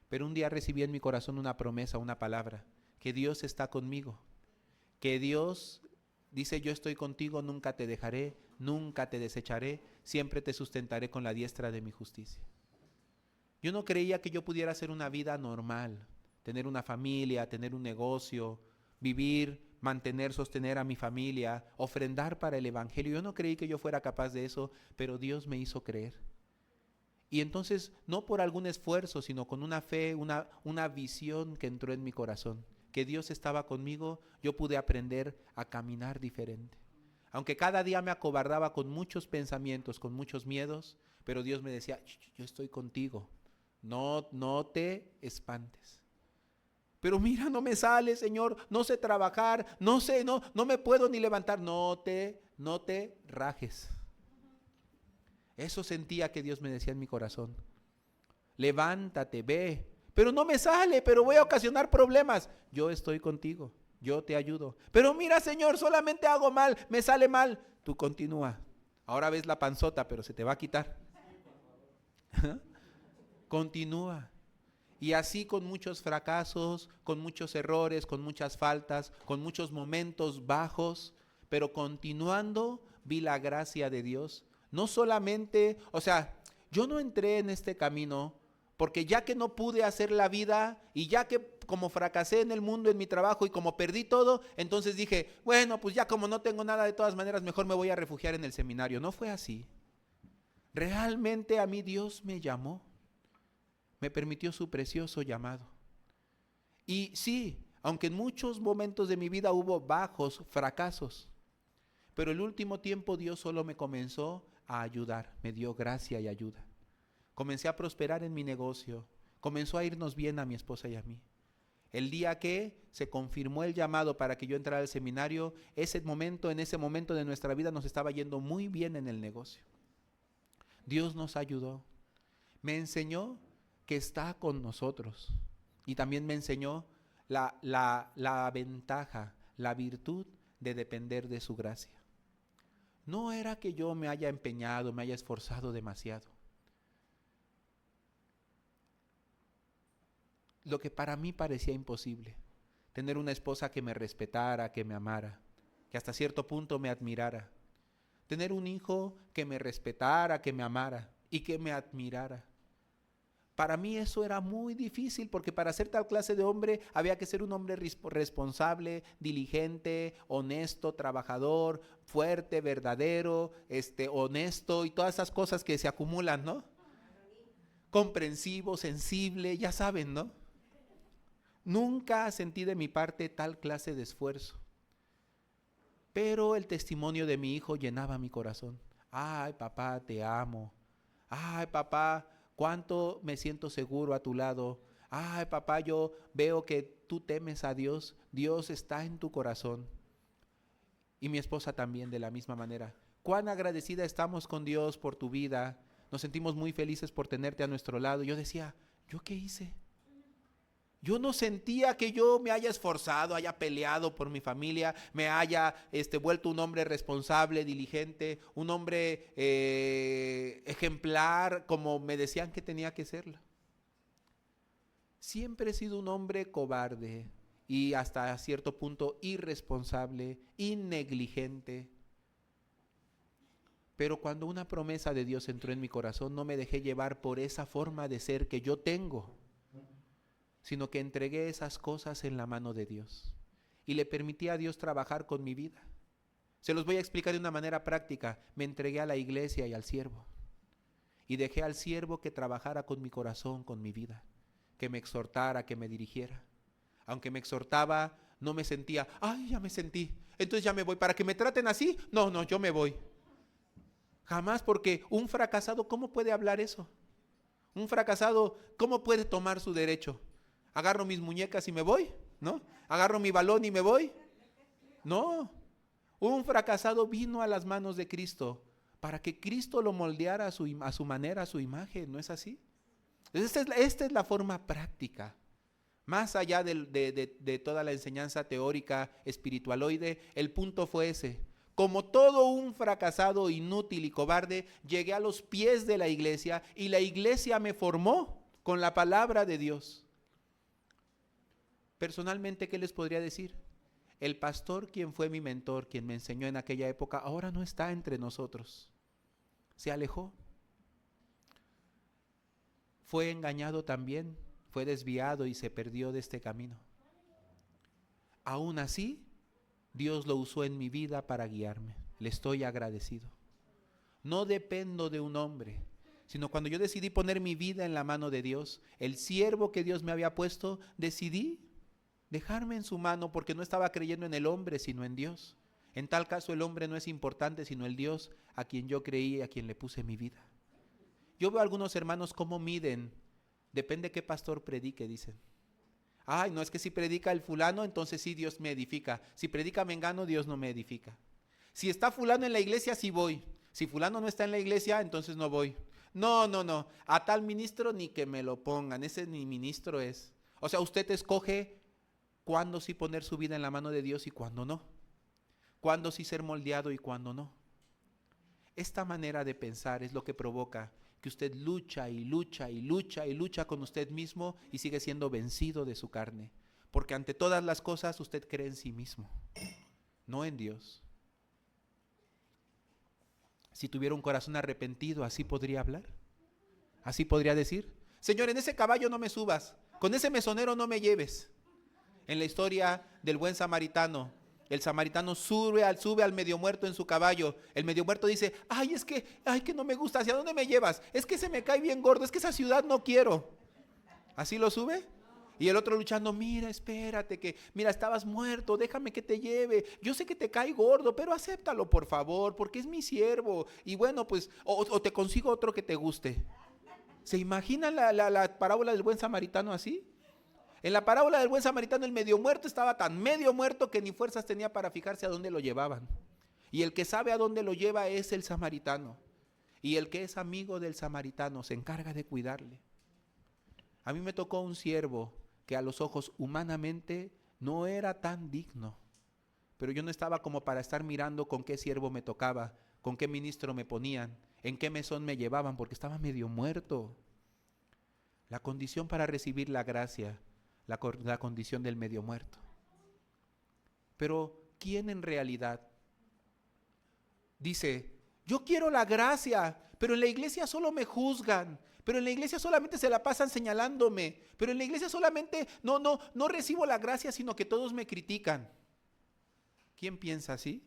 pero un día recibí en mi corazón una promesa, una palabra, que Dios está conmigo, que Dios dice, yo estoy contigo, nunca te dejaré, nunca te desecharé, siempre te sustentaré con la diestra de mi justicia. Yo no creía que yo pudiera hacer una vida normal, tener una familia, tener un negocio, vivir, mantener, sostener a mi familia, ofrendar para el evangelio. Yo no creí que yo fuera capaz de eso, pero Dios me hizo creer. Y entonces, no por algún esfuerzo, sino con una fe, una visión que entró en mi corazón, que Dios estaba conmigo, yo pude aprender a caminar diferente. Aunque cada día me acobardaba con muchos pensamientos, con muchos miedos, pero Dios me decía, yo estoy contigo, no te espantes. Pero mira, no me sale, Señor, no sé trabajar, no me puedo ni levantar. No te rajes. Eso sentía que Dios me decía en mi corazón. Levántate, ve. Pero no me sale, pero voy a ocasionar problemas. Yo estoy contigo, yo te ayudo. Pero mira, Señor, solamente hago mal, me sale mal. Tú continúa. Ahora ves la panzota, pero se te va a quitar. Continúa. Y así con muchos fracasos, con muchos errores, con muchas faltas, con muchos momentos bajos, pero continuando vi la gracia de Dios. No solamente, o sea, yo no entré en este camino porque ya que no pude hacer la vida y ya que como fracasé en el mundo, en mi trabajo y como perdí todo, entonces dije, bueno, pues ya como no tengo nada de todas maneras, mejor me voy a refugiar en el seminario. No fue así. Realmente a mí Dios me llamó. Me permitió su precioso llamado. Y sí, aunque en muchos momentos de mi vida hubo bajos, fracasos, pero el último tiempo Dios solo me comenzó a ayudar, me dio gracia y ayuda. Comencé a prosperar en mi negocio, comenzó a irnos bien a mi esposa y a mí. El día que se confirmó el llamado para que yo entrara al seminario, en ese momento de nuestra vida nos estaba yendo muy bien en el negocio. Dios nos ayudó, me enseñó que está con nosotros. Y también me enseñó la ventaja, la virtud de depender de su gracia. No era que yo me haya empeñado, me haya esforzado demasiado. Lo que para mí parecía imposible, tener una esposa que me respetara, que me amara, que hasta cierto punto me admirara. Tener un hijo que me respetara, que me amara y que me admirara. Para mí eso era muy difícil porque para ser tal clase de hombre había que ser un hombre responsable, diligente, honesto, trabajador, fuerte, verdadero, honesto y todas esas cosas que se acumulan, ¿no? Comprensivo, sensible, ya saben, ¿no? Nunca sentí de mi parte tal clase de esfuerzo. Pero el testimonio de mi hijo llenaba mi corazón. Ay, papá, te amo. Ay, papá, cuánto me siento seguro a tu lado. Ay, papá, yo veo que tú temes a Dios. Dios está en tu corazón. Y mi esposa también de la misma manera. Cuán agradecida estamos con Dios por tu vida. Nos sentimos muy felices por tenerte a nuestro lado. Yo decía, ¿yo qué hice? Yo no sentía que yo me haya esforzado, haya peleado por mi familia, me haya vuelto un hombre responsable, diligente, un hombre ejemplar, como me decían que tenía que serlo. Siempre he sido un hombre cobarde y hasta cierto punto irresponsable, negligente. Pero cuando una promesa de Dios entró en mi corazón, no me dejé llevar por esa forma de ser que yo tengo, sino que entregué esas cosas en la mano de Dios y le permití a Dios trabajar con mi vida. Se los voy a explicar de una manera práctica. Me entregué a la iglesia y al siervo y dejé al siervo que trabajara con mi corazón, con mi vida, que me exhortara, que me dirigiera. Aunque me exhortaba, no me sentía, ay, ya me sentí, entonces ya me voy, para que me traten así, no, yo me voy. Jamás, porque un fracasado, ¿cómo puede hablar eso? Un fracasado, ¿cómo puede tomar su derecho? Agarro mis muñecas y me voy, ¿no? Agarro mi balón y me voy. No. Un fracasado vino a las manos de Cristo para que Cristo lo moldeara a su manera, a su imagen, ¿no es así? Esta es la forma práctica. Más allá de toda la enseñanza teórica espiritualoide, el punto fue ese. Como todo un fracasado, inútil y cobarde, llegué a los pies de la iglesia y la iglesia me formó con la palabra de Dios. Personalmente, ¿qué les podría decir? El pastor, quien fue mi mentor, quien me enseñó en aquella época, ahora no está entre nosotros. Se alejó. Fue engañado también, fue desviado y se perdió de este camino. Aún así, Dios lo usó en mi vida para guiarme. Le estoy agradecido. No dependo de un hombre, sino cuando yo decidí poner mi vida en la mano de Dios, el siervo que Dios me había puesto, decidí dejarme en su mano porque no estaba creyendo en el hombre, sino en Dios. En tal caso el hombre no es importante, sino el Dios a quien yo creí y a quien le puse mi vida. Yo veo a algunos hermanos cómo miden, depende qué pastor predique, dicen. Ay, no, es que si predica el fulano, entonces sí Dios me edifica. Si predica mengano, Dios no me edifica. Si está fulano en la iglesia, sí voy. Si fulano no está en la iglesia, entonces no voy. No, no, no. A tal ministro ni que me lo pongan. Ese ni ministro es. O sea, usted escoge cuándo sí poner su vida en la mano de Dios y cuándo no. Cuándo sí ser moldeado y cuándo no. Esta manera de pensar es lo que provoca que usted lucha y lucha y lucha y lucha con usted mismo y sigue siendo vencido de su carne. Porque ante todas las cosas usted cree en sí mismo, no en Dios. Si tuviera un corazón arrepentido, así podría hablar. Así podría decir: Señor, en ese caballo no me subas, con ese mesonero no me lleves. En la historia del buen samaritano, el samaritano sube al medio muerto en su caballo. El medio muerto dice: ay, que no me gusta, ¿hacia dónde me llevas? Es que se me cae bien gordo, es que esa ciudad no quiero. ¿Así lo sube? Y el otro luchando: mira, espérate, mira, estabas muerto, déjame que te lleve. Yo sé que te cae gordo, pero acéptalo por favor, porque es mi siervo. Y bueno, pues, o te consigo otro que te guste. ¿Se imaginan la parábola del buen samaritano así? En la parábola del buen samaritano, el medio muerto estaba tan medio muerto que ni fuerzas tenía para fijarse a dónde lo llevaban. Y el que sabe a dónde lo lleva es el samaritano. Y el que es amigo del samaritano se encarga de cuidarle. A mí me tocó un siervo que a los ojos humanamente no era tan digno. Pero yo no estaba como para estar mirando con qué siervo me tocaba, con qué ministro me ponían, en qué mesón me llevaban, porque estaba medio muerto. La condición para recibir la gracia, la condición del medio muerto. Pero ¿quién en realidad dice: yo quiero la gracia, pero en la iglesia solo me juzgan, pero en la iglesia solamente se la pasan señalándome, pero en la iglesia solamente no recibo la gracia, sino que todos me critican? ¿Quién piensa así?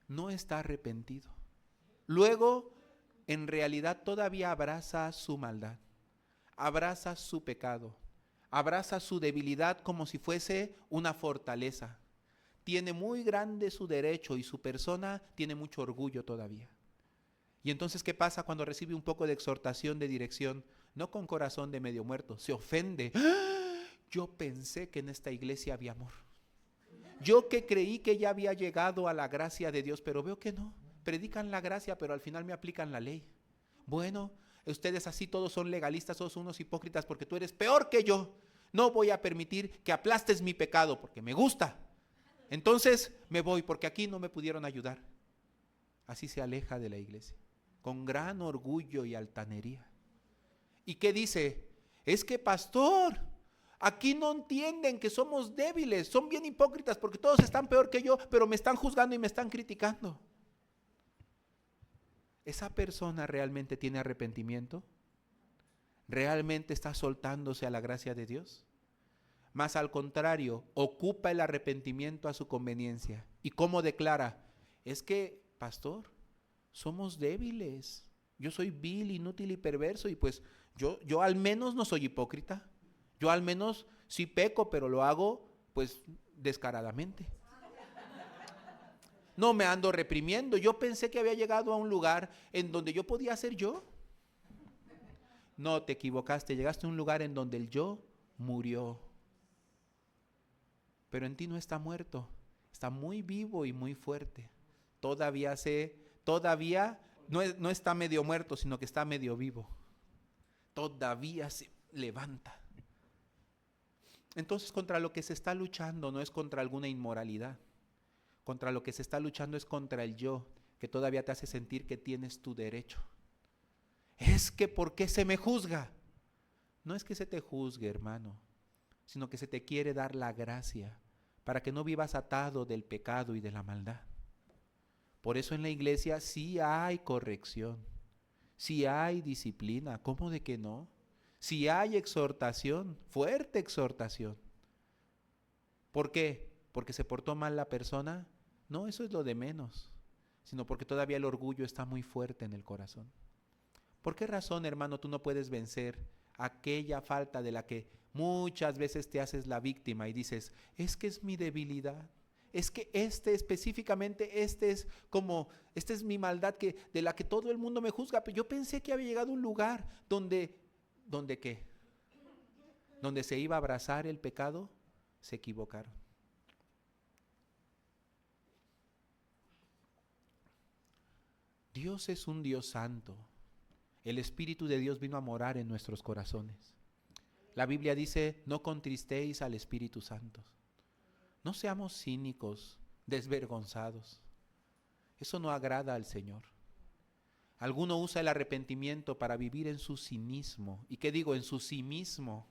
No está arrepentido. Luego, en realidad todavía abraza su maldad, abraza su pecado, abraza su debilidad como si fuese una fortaleza. Tiene muy grande su derecho y su persona tiene mucho orgullo todavía. Y entonces, ¿qué pasa cuando recibe un poco de exhortación, de dirección? No con corazón de medio muerto, se ofende. ¡Ah! Yo pensé que en esta iglesia había amor. Yo que creí que ya había llegado a la gracia de Dios, pero veo que no. Predican la gracia, pero al final me aplican la ley. Bueno, ustedes así todos son legalistas, todos son unos hipócritas porque tú eres peor que yo. No voy a permitir que aplastes mi pecado porque me gusta. Entonces me voy porque aquí no me pudieron ayudar. Así se aleja de la iglesia, con gran orgullo y altanería. ¿Y qué dice? Es que pastor, aquí no entienden que somos débiles, son bien hipócritas porque todos están peor que yo, pero me están juzgando y me están criticando. ¿Esa persona realmente tiene arrepentimiento? ¿Realmente está soltándose a la gracia de Dios? Más al contrario, ocupa el arrepentimiento a su conveniencia. ¿Y cómo declara? Es que, pastor, somos débiles. Yo soy vil, inútil y perverso y pues yo al menos no soy hipócrita. Yo al menos sí peco, pero lo hago pues descaradamente. No me ando reprimiendo. Yo pensé que había llegado a un lugar en donde yo podía ser yo. No, te equivocaste. Llegaste a un lugar en donde el yo murió. Pero en ti no está muerto. Está muy vivo y muy fuerte. Todavía no está medio muerto, sino que está medio vivo. Todavía se levanta. Entonces, contra lo que se está luchando no es contra alguna inmoralidad. Contra lo que se está luchando es contra el yo, que todavía te hace sentir que tienes tu derecho. Es que ¿por qué se me juzga? No es que se te juzgue, hermano, sino que se te quiere dar la gracia para que no vivas atado del pecado y de la maldad. Por eso en la iglesia sí hay corrección, sí hay disciplina, ¿cómo de que no? Sí hay exhortación, fuerte exhortación. ¿Por qué? porque se portó mal la persona, no, eso es lo de menos, sino porque todavía el orgullo está muy fuerte en el corazón. ¿Por qué razón, hermano, tú no puedes vencer aquella falta de la que muchas veces te haces la víctima y dices, es que es mi debilidad, es que específicamente, esta es mi maldad de la que todo el mundo me juzga, pero yo pensé que había llegado a un lugar ¿donde qué? Donde se iba a abrazar el pecado, se equivocaron. Dios es un Dios santo. El Espíritu de Dios vino a morar en nuestros corazones. La Biblia dice, no contristéis al Espíritu Santo. No seamos cínicos, desvergonzados. Eso no agrada al Señor. Alguno usa el arrepentimiento para vivir en su cinismo. ¿Y qué digo? En su sí mismo,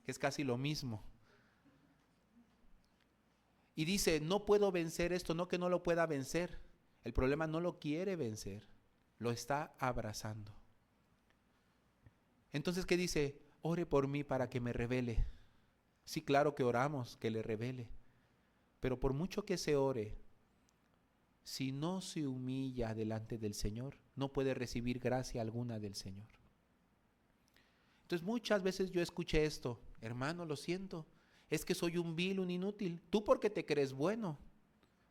que es casi lo mismo. Y dice, no puedo vencer esto, no que no lo pueda vencer. El problema no lo quiere vencer, lo está abrazando. Entonces, ¿qué dice? Ore por mí para que me revele. Sí, claro que oramos, que le revele. Pero por mucho que se ore, si no se humilla delante del Señor, no puede recibir gracia alguna del Señor. Entonces muchas veces yo escuché esto, hermano, lo siento, es que soy un vil, un inútil. Tú porque te crees bueno,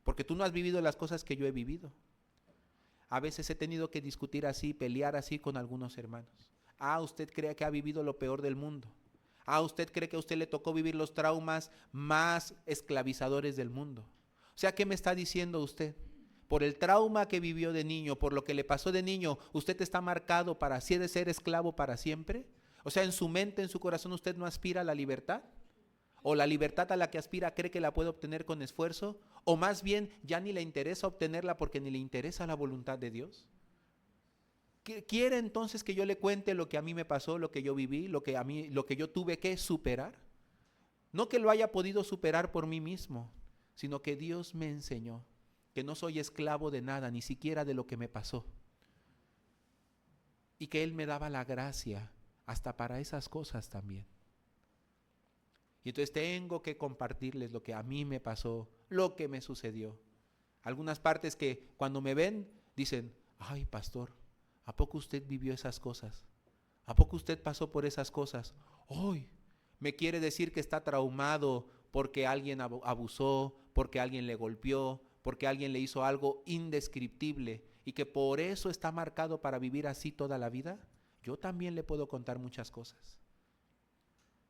porque tú no has vivido las cosas que yo he vivido. A veces he tenido que discutir así, pelear así con algunos hermanos. Usted cree que ha vivido lo peor del mundo. Usted cree que a usted le tocó vivir los traumas más esclavizadores del mundo. O sea, ¿qué me está diciendo usted? Por el trauma que vivió de niño, por lo que le pasó de niño, ¿usted está marcado para así de ser esclavo para siempre? O sea, en su mente, en su corazón, ¿usted no aspira a la libertad? ¿O la libertad a la que aspira cree que la puede obtener con esfuerzo? ¿O más bien ya ni le interesa obtenerla porque ni le interesa la voluntad de Dios? ¿Quiere entonces que yo le cuente lo que a mí me pasó, lo que yo viví, lo que yo tuve que superar? No que lo haya podido superar por mí mismo, sino que Dios me enseñó que no soy esclavo de nada, ni siquiera de lo que me pasó. Y que Él me daba la gracia hasta para esas cosas también. Y entonces tengo que compartirles lo que a mí me pasó, lo que me sucedió. Algunas partes que cuando me ven dicen, ay, pastor, ¿a poco usted vivió esas cosas? ¿A poco usted pasó por esas cosas? Hoy me quiere decir que está traumado porque alguien abusó, porque alguien le golpeó, porque alguien le hizo algo indescriptible y que por eso está marcado para vivir así toda la vida. Yo también le puedo contar muchas cosas.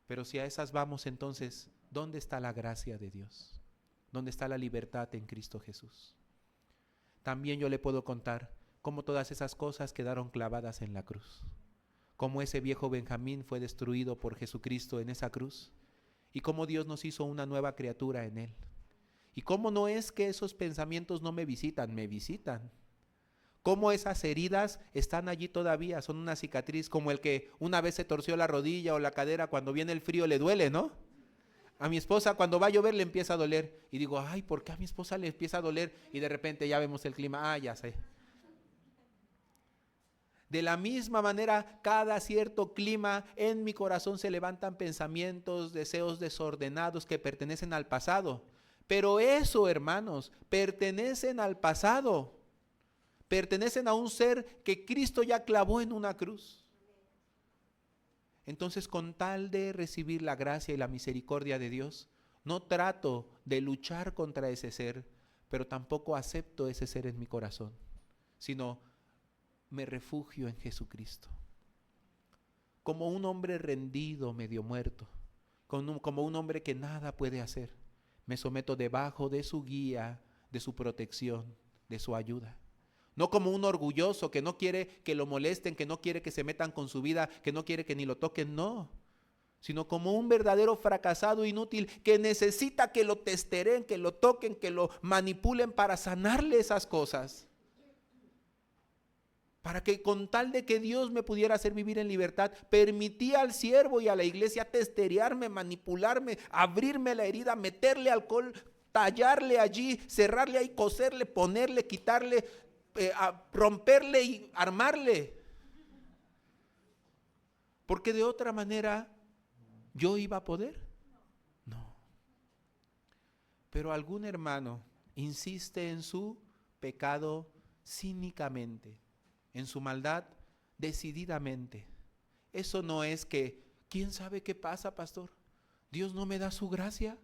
Pero si a esas vamos, entonces, ¿dónde está la gracia de Dios? ¿Dónde está la libertad en Cristo Jesús? También yo le puedo contar cómo todas esas cosas quedaron clavadas en la cruz. Cómo ese viejo Benjamín fue destruido por Jesucristo en esa cruz. Y cómo Dios nos hizo una nueva criatura en Él. Y cómo no es que esos pensamientos no me visitan, me visitan. Cómo esas heridas están allí todavía, son una cicatriz, como el que una vez se torció la rodilla o la cadera, cuando viene el frío le duele, ¿no? A mi esposa cuando va a llover le empieza a doler. Y digo, ay, ¿por qué a mi esposa le empieza a doler? Y de repente ya vemos el clima, ya sé. De la misma manera, cada cierto clima en mi corazón se levantan pensamientos, deseos desordenados que pertenecen al pasado. Pero eso, hermanos, pertenecen al pasado. Pertenecen a un ser que Cristo ya clavó en una cruz. Entonces, con tal de recibir la gracia y la misericordia de Dios, no trato de luchar contra ese ser, pero tampoco acepto ese ser en mi corazón, sino me refugio en Jesucristo. Como un hombre rendido, medio muerto, como un hombre que nada puede hacer, me someto debajo de su guía, de su protección, de su ayuda. No como un orgulloso que no quiere que lo molesten, que no quiere que se metan con su vida, que no quiere que ni lo toquen, no. Sino como un verdadero fracasado inútil que necesita que lo testeren, que lo toquen, que lo manipulen para sanarle esas cosas. Para que con tal de que Dios me pudiera hacer vivir en libertad, permitía al siervo y a la iglesia testerearme, manipularme, abrirme la herida, meterle alcohol, tallarle allí, cerrarle ahí, coserle, ponerle, quitarle, romperle y armarle. Porque de otra manera, ¿yo iba a poder? No. Pero algún hermano insiste en su pecado cínicamente, en su maldad decididamente. Eso no es que, ¿quién sabe qué pasa, pastor? Dios no me da su gracia.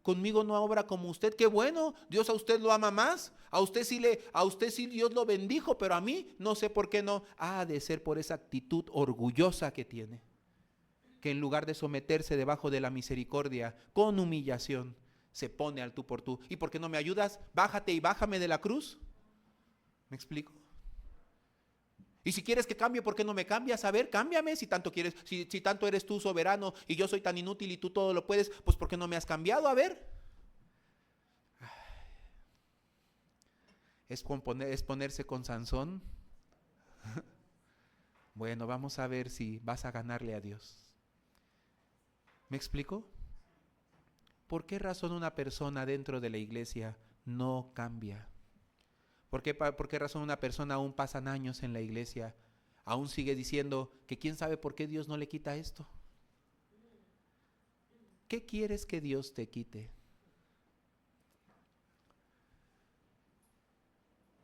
Conmigo no obra como usted. Qué bueno, Dios a usted lo ama más. A usted sí Dios lo bendijo, pero a mí no sé por qué no. Ha de ser por esa actitud orgullosa que tiene, que en lugar de someterse debajo de la misericordia con humillación, se pone al tú por tú. ¿Y por qué no me ayudas? Bájate y bájame de la cruz. ¿Me explico? Y si quieres que cambie, ¿por qué no me cambias? A ver, cámbiame. Si tanto quieres, si tanto eres tú soberano y yo soy tan inútil y tú todo lo puedes, pues ¿por qué no me has cambiado? A ver. Es ponerse con Sansón. Bueno, vamos a ver si vas a ganarle a Dios. ¿Me explico? ¿Por qué razón una persona dentro de la iglesia no cambia? ¿Por qué razón una persona aún pasan años en la iglesia, aún sigue diciendo que quién sabe por qué Dios no le quita esto? ¿Qué quieres que Dios te quite?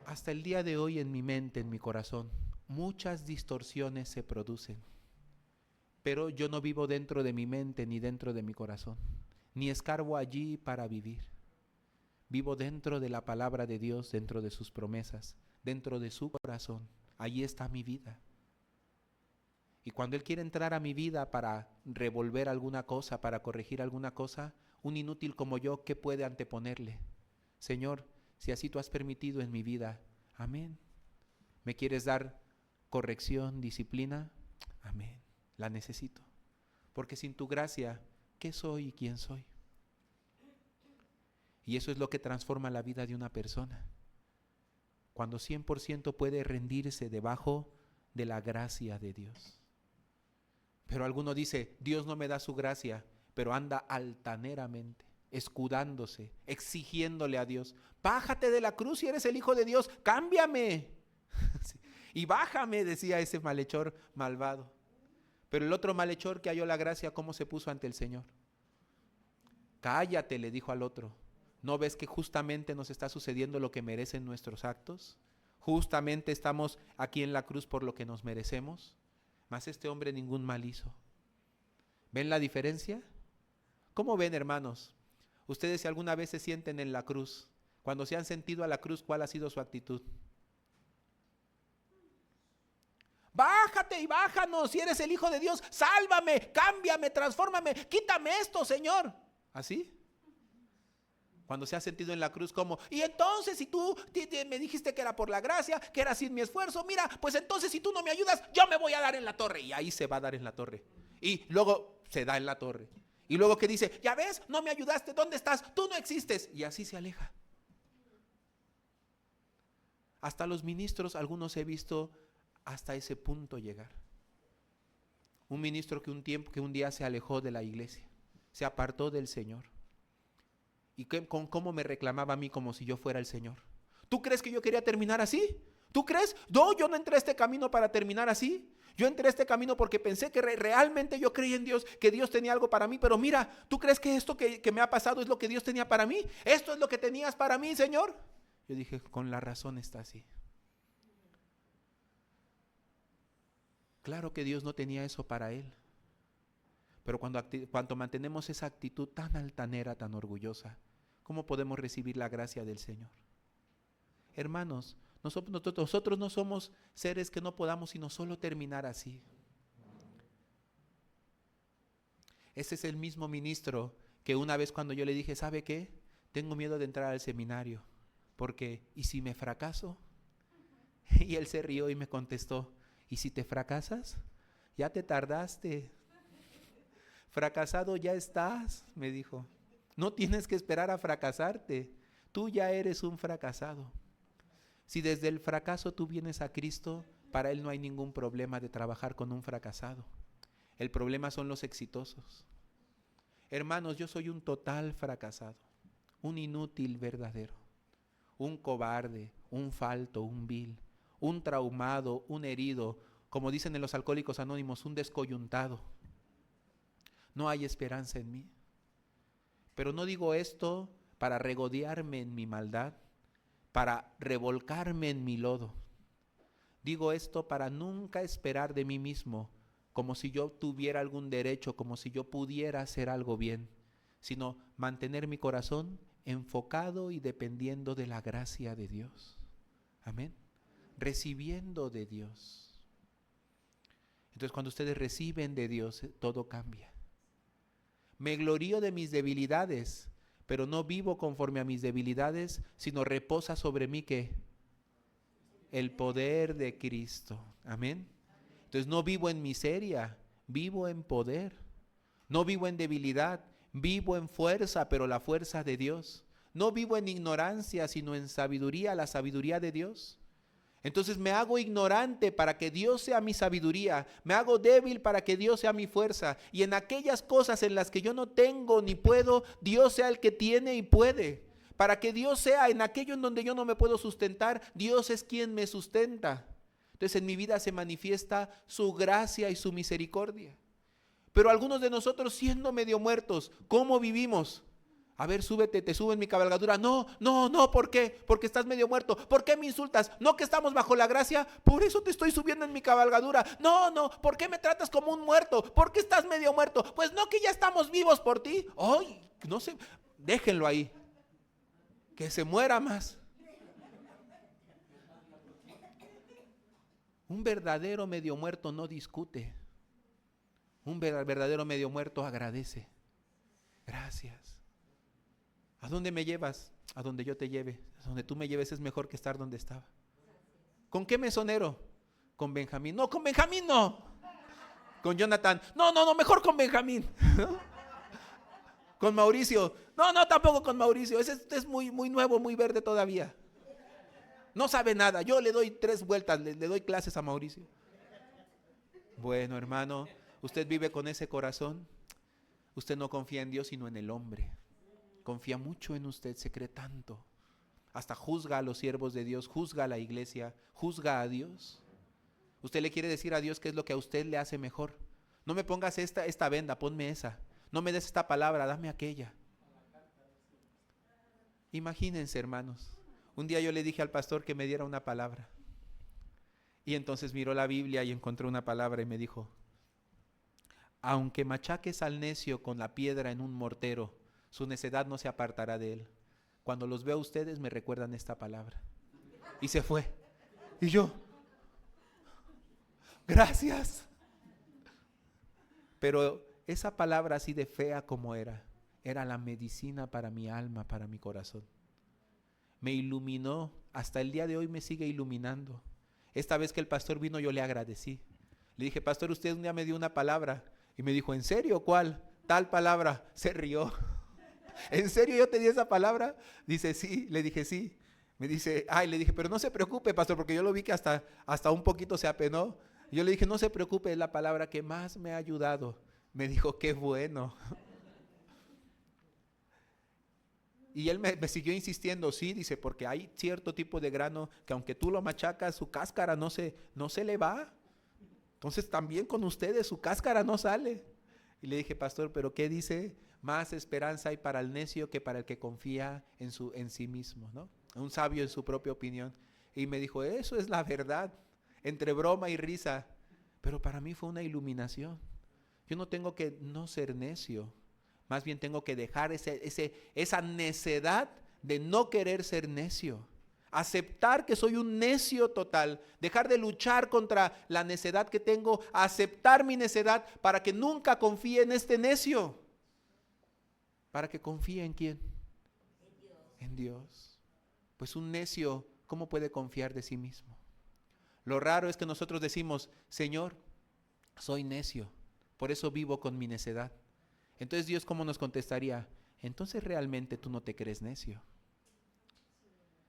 Hasta el día de hoy en mi mente, en mi corazón, muchas distorsiones se producen. Pero yo no vivo dentro de mi mente ni dentro de mi corazón, ni escarbo allí para vivir. Vivo dentro de la palabra de Dios, dentro de sus promesas, dentro de su corazón. Allí está mi vida. Y cuando Él quiere entrar a mi vida para revolver alguna cosa, para corregir alguna cosa, un inútil como yo, ¿qué puede anteponerle? Señor, si así tú has permitido en mi vida, amén. ¿Me quieres dar corrección, disciplina? Amén. La necesito. Porque sin tu gracia, ¿qué soy y quién soy? Y eso es lo que transforma la vida de una persona. Cuando 100% puede rendirse debajo de la gracia de Dios. Pero alguno dice, Dios no me da su gracia, pero anda altaneramente, escudándose, exigiéndole a Dios, bájate de la cruz si eres el Hijo de Dios, cámbiame. Y bájame, decía ese malhechor malvado. Pero el otro malhechor que halló la gracia, ¿cómo se puso ante el Señor? Cállate, le dijo al otro. ¿No ves que justamente nos está sucediendo lo que merecen nuestros actos? Justamente estamos aquí en la cruz por lo que nos merecemos. Mas este hombre ningún mal hizo. ¿Ven la diferencia? ¿Cómo ven, hermanos? Ustedes si alguna vez se sienten en la cruz, cuando se han sentido a la cruz, ¿cuál ha sido su actitud? Bájate y bájanos, si eres el Hijo de Dios, sálvame, cámbiame, transfórmame, quítame esto, Señor. ¿Así? Cuando se ha sentido en la cruz como, y entonces si tú me dijiste que era por la gracia, que era sin mi esfuerzo, mira, pues entonces si tú no me ayudas, yo me voy a dar en la torre. Y ahí se va a dar en la torre. Y luego se da en la torre. Y luego que dice, ya ves, no me ayudaste, ¿dónde estás? Tú no existes. Y así se aleja. Hasta los ministros, algunos he visto hasta ese punto llegar. Un ministro que un día se alejó de la iglesia, se apartó del Señor. ¿Y cómo me reclamaba a mí como si yo fuera el Señor? ¿Tú crees que yo quería terminar así? ¿Tú crees? No, yo no entré a este camino para terminar así. Yo entré a este camino porque pensé que realmente yo creí en Dios, que Dios tenía algo para mí. Pero mira, ¿tú crees que esto que me ha pasado es lo que Dios tenía para mí? ¿Esto es lo que tenías para mí, Señor? Yo dije, con la razón está así. Claro que Dios no tenía eso para él. Pero cuando mantenemos esa actitud tan altanera, tan orgullosa, ¿cómo podemos recibir la gracia del Señor? Hermanos, nosotros no somos seres que no podamos sino solo terminar así. Ese es el mismo ministro que una vez cuando yo le dije, ¿sabe qué? Tengo miedo de entrar al seminario, porque ¿y si me fracaso? Y él se rió y me contestó, ¿y si te fracasas? Ya te tardaste. Fracasado ya estás, me dijo. No tienes que esperar a fracasarte. Tú ya eres un fracasado. Si desde el fracaso tú vienes a Cristo, para Él no hay ningún problema de trabajar con un fracasado. El problema son los exitosos. Hermanos, yo soy un total fracasado, un inútil verdadero, un cobarde, un falto, un vil, un traumado, un herido, como dicen en los Alcohólicos Anónimos, un descoyuntado. No hay esperanza en mí. Pero no digo esto para regodearme en mi maldad, para revolcarme en mi lodo. Digo esto para nunca esperar de mí mismo como si yo tuviera algún derecho, como si yo pudiera hacer algo bien, sino mantener mi corazón enfocado y dependiendo de la gracia de Dios. Amén. Recibiendo de Dios. Entonces, cuando ustedes reciben de Dios, todo cambia. Me glorío de mis debilidades, pero no vivo conforme a mis debilidades, sino reposa sobre mí que el poder de Cristo. Amén. Entonces no vivo en miseria, vivo en poder. No vivo en debilidad, vivo en fuerza, pero la fuerza de Dios. No vivo en ignorancia, sino en sabiduría, la sabiduría de Dios. Entonces me hago ignorante para que Dios sea mi sabiduría, me hago débil para que Dios sea mi fuerza, y en aquellas cosas en las que yo no tengo ni puedo, Dios sea el que tiene y puede. Para que Dios sea en aquello en donde yo no me puedo sustentar, Dios es quien me sustenta. Entonces en mi vida se manifiesta su gracia y su misericordia. Pero algunos de nosotros, siendo medio muertos, ¿cómo vivimos? A ver, súbete, te subo en mi cabalgadura. No, ¿por qué? Porque estás medio muerto. ¿Por qué me insultas? No, que estamos bajo la gracia, por eso te estoy subiendo en mi cabalgadura. No, ¿por qué me tratas como un muerto? ¿Por qué estás medio muerto? Pues no, que ya estamos vivos por ti. Ay, no sé, déjenlo ahí, que se muera más. Un verdadero medio muerto no discute. Un verdadero medio muerto agradece. Gracias. ¿A dónde me llevas? A donde yo te lleve. A donde tú me lleves es mejor que estar donde estaba. ¿Con qué mesonero? Con Benjamín. No, con Benjamín no. Con Jonathan. No, mejor con Benjamín. Con Mauricio. No, tampoco con Mauricio. Ese es muy nuevo, muy verde todavía. No sabe nada. Yo le doy 3 vueltas, le doy clases a Mauricio. Bueno, hermano, usted vive con ese corazón. Usted no confía en Dios, sino en el hombre. Confía mucho en usted, se cree tanto. Hasta juzga a los siervos de Dios, juzga a la iglesia, juzga a Dios. Usted le quiere decir a Dios qué es lo que a usted le hace mejor. No me pongas esta venda, ponme esa. No me des esta palabra, dame aquella. Imagínense, hermanos. Un día yo le dije al pastor que me diera una palabra. Y entonces miró la Biblia y encontró una palabra y me dijo: aunque machaques al necio con la piedra en un mortero, su necedad no se apartará de él. Cuando los veo a ustedes me recuerdan esta palabra. Y se fue. Y yo, gracias. Pero esa palabra así de fea como era la medicina para mi alma, para mi corazón. Me iluminó, hasta el día de hoy me sigue iluminando. Esta vez que el pastor vino yo le agradecí. Le dije: pastor, usted un día me dio una palabra. Y me dijo: ¿en serio? ¿Cuál? Tal palabra. Se rió. ¿En serio yo te di esa palabra? Dice: sí. Le dije: sí. Me dice: le dije: pero no se preocupe, pastor, porque yo lo vi que hasta un poquito se apenó. Y yo le dije: no se preocupe, es la palabra que más me ha ayudado. Me dijo: qué bueno. Y él me siguió insistiendo: sí, dice, porque hay cierto tipo de grano que aunque tú lo machacas, su cáscara no se le va. Entonces también con ustedes su cáscara no sale. Y le dije: pastor, ¿pero qué dice? Más esperanza hay para el necio que para el que confía en sí mismo, ¿no? Un sabio en su propia opinión. Y me dijo: eso es la verdad, entre broma y risa. Pero para mí fue una iluminación. Yo no tengo que no ser necio. Más bien tengo que dejar esa necedad de no querer ser necio. Aceptar que soy un necio total. Dejar de luchar contra la necedad que tengo. Aceptar mi necedad para que nunca confíe en este necio. Para que confíe ¿en quién? En Dios. En Dios. Pues un necio, ¿cómo puede confiar de sí mismo? Lo raro es que nosotros decimos: Señor, soy necio, por eso vivo con mi necedad. Entonces Dios, ¿cómo nos contestaría? Entonces realmente tú no te crees necio.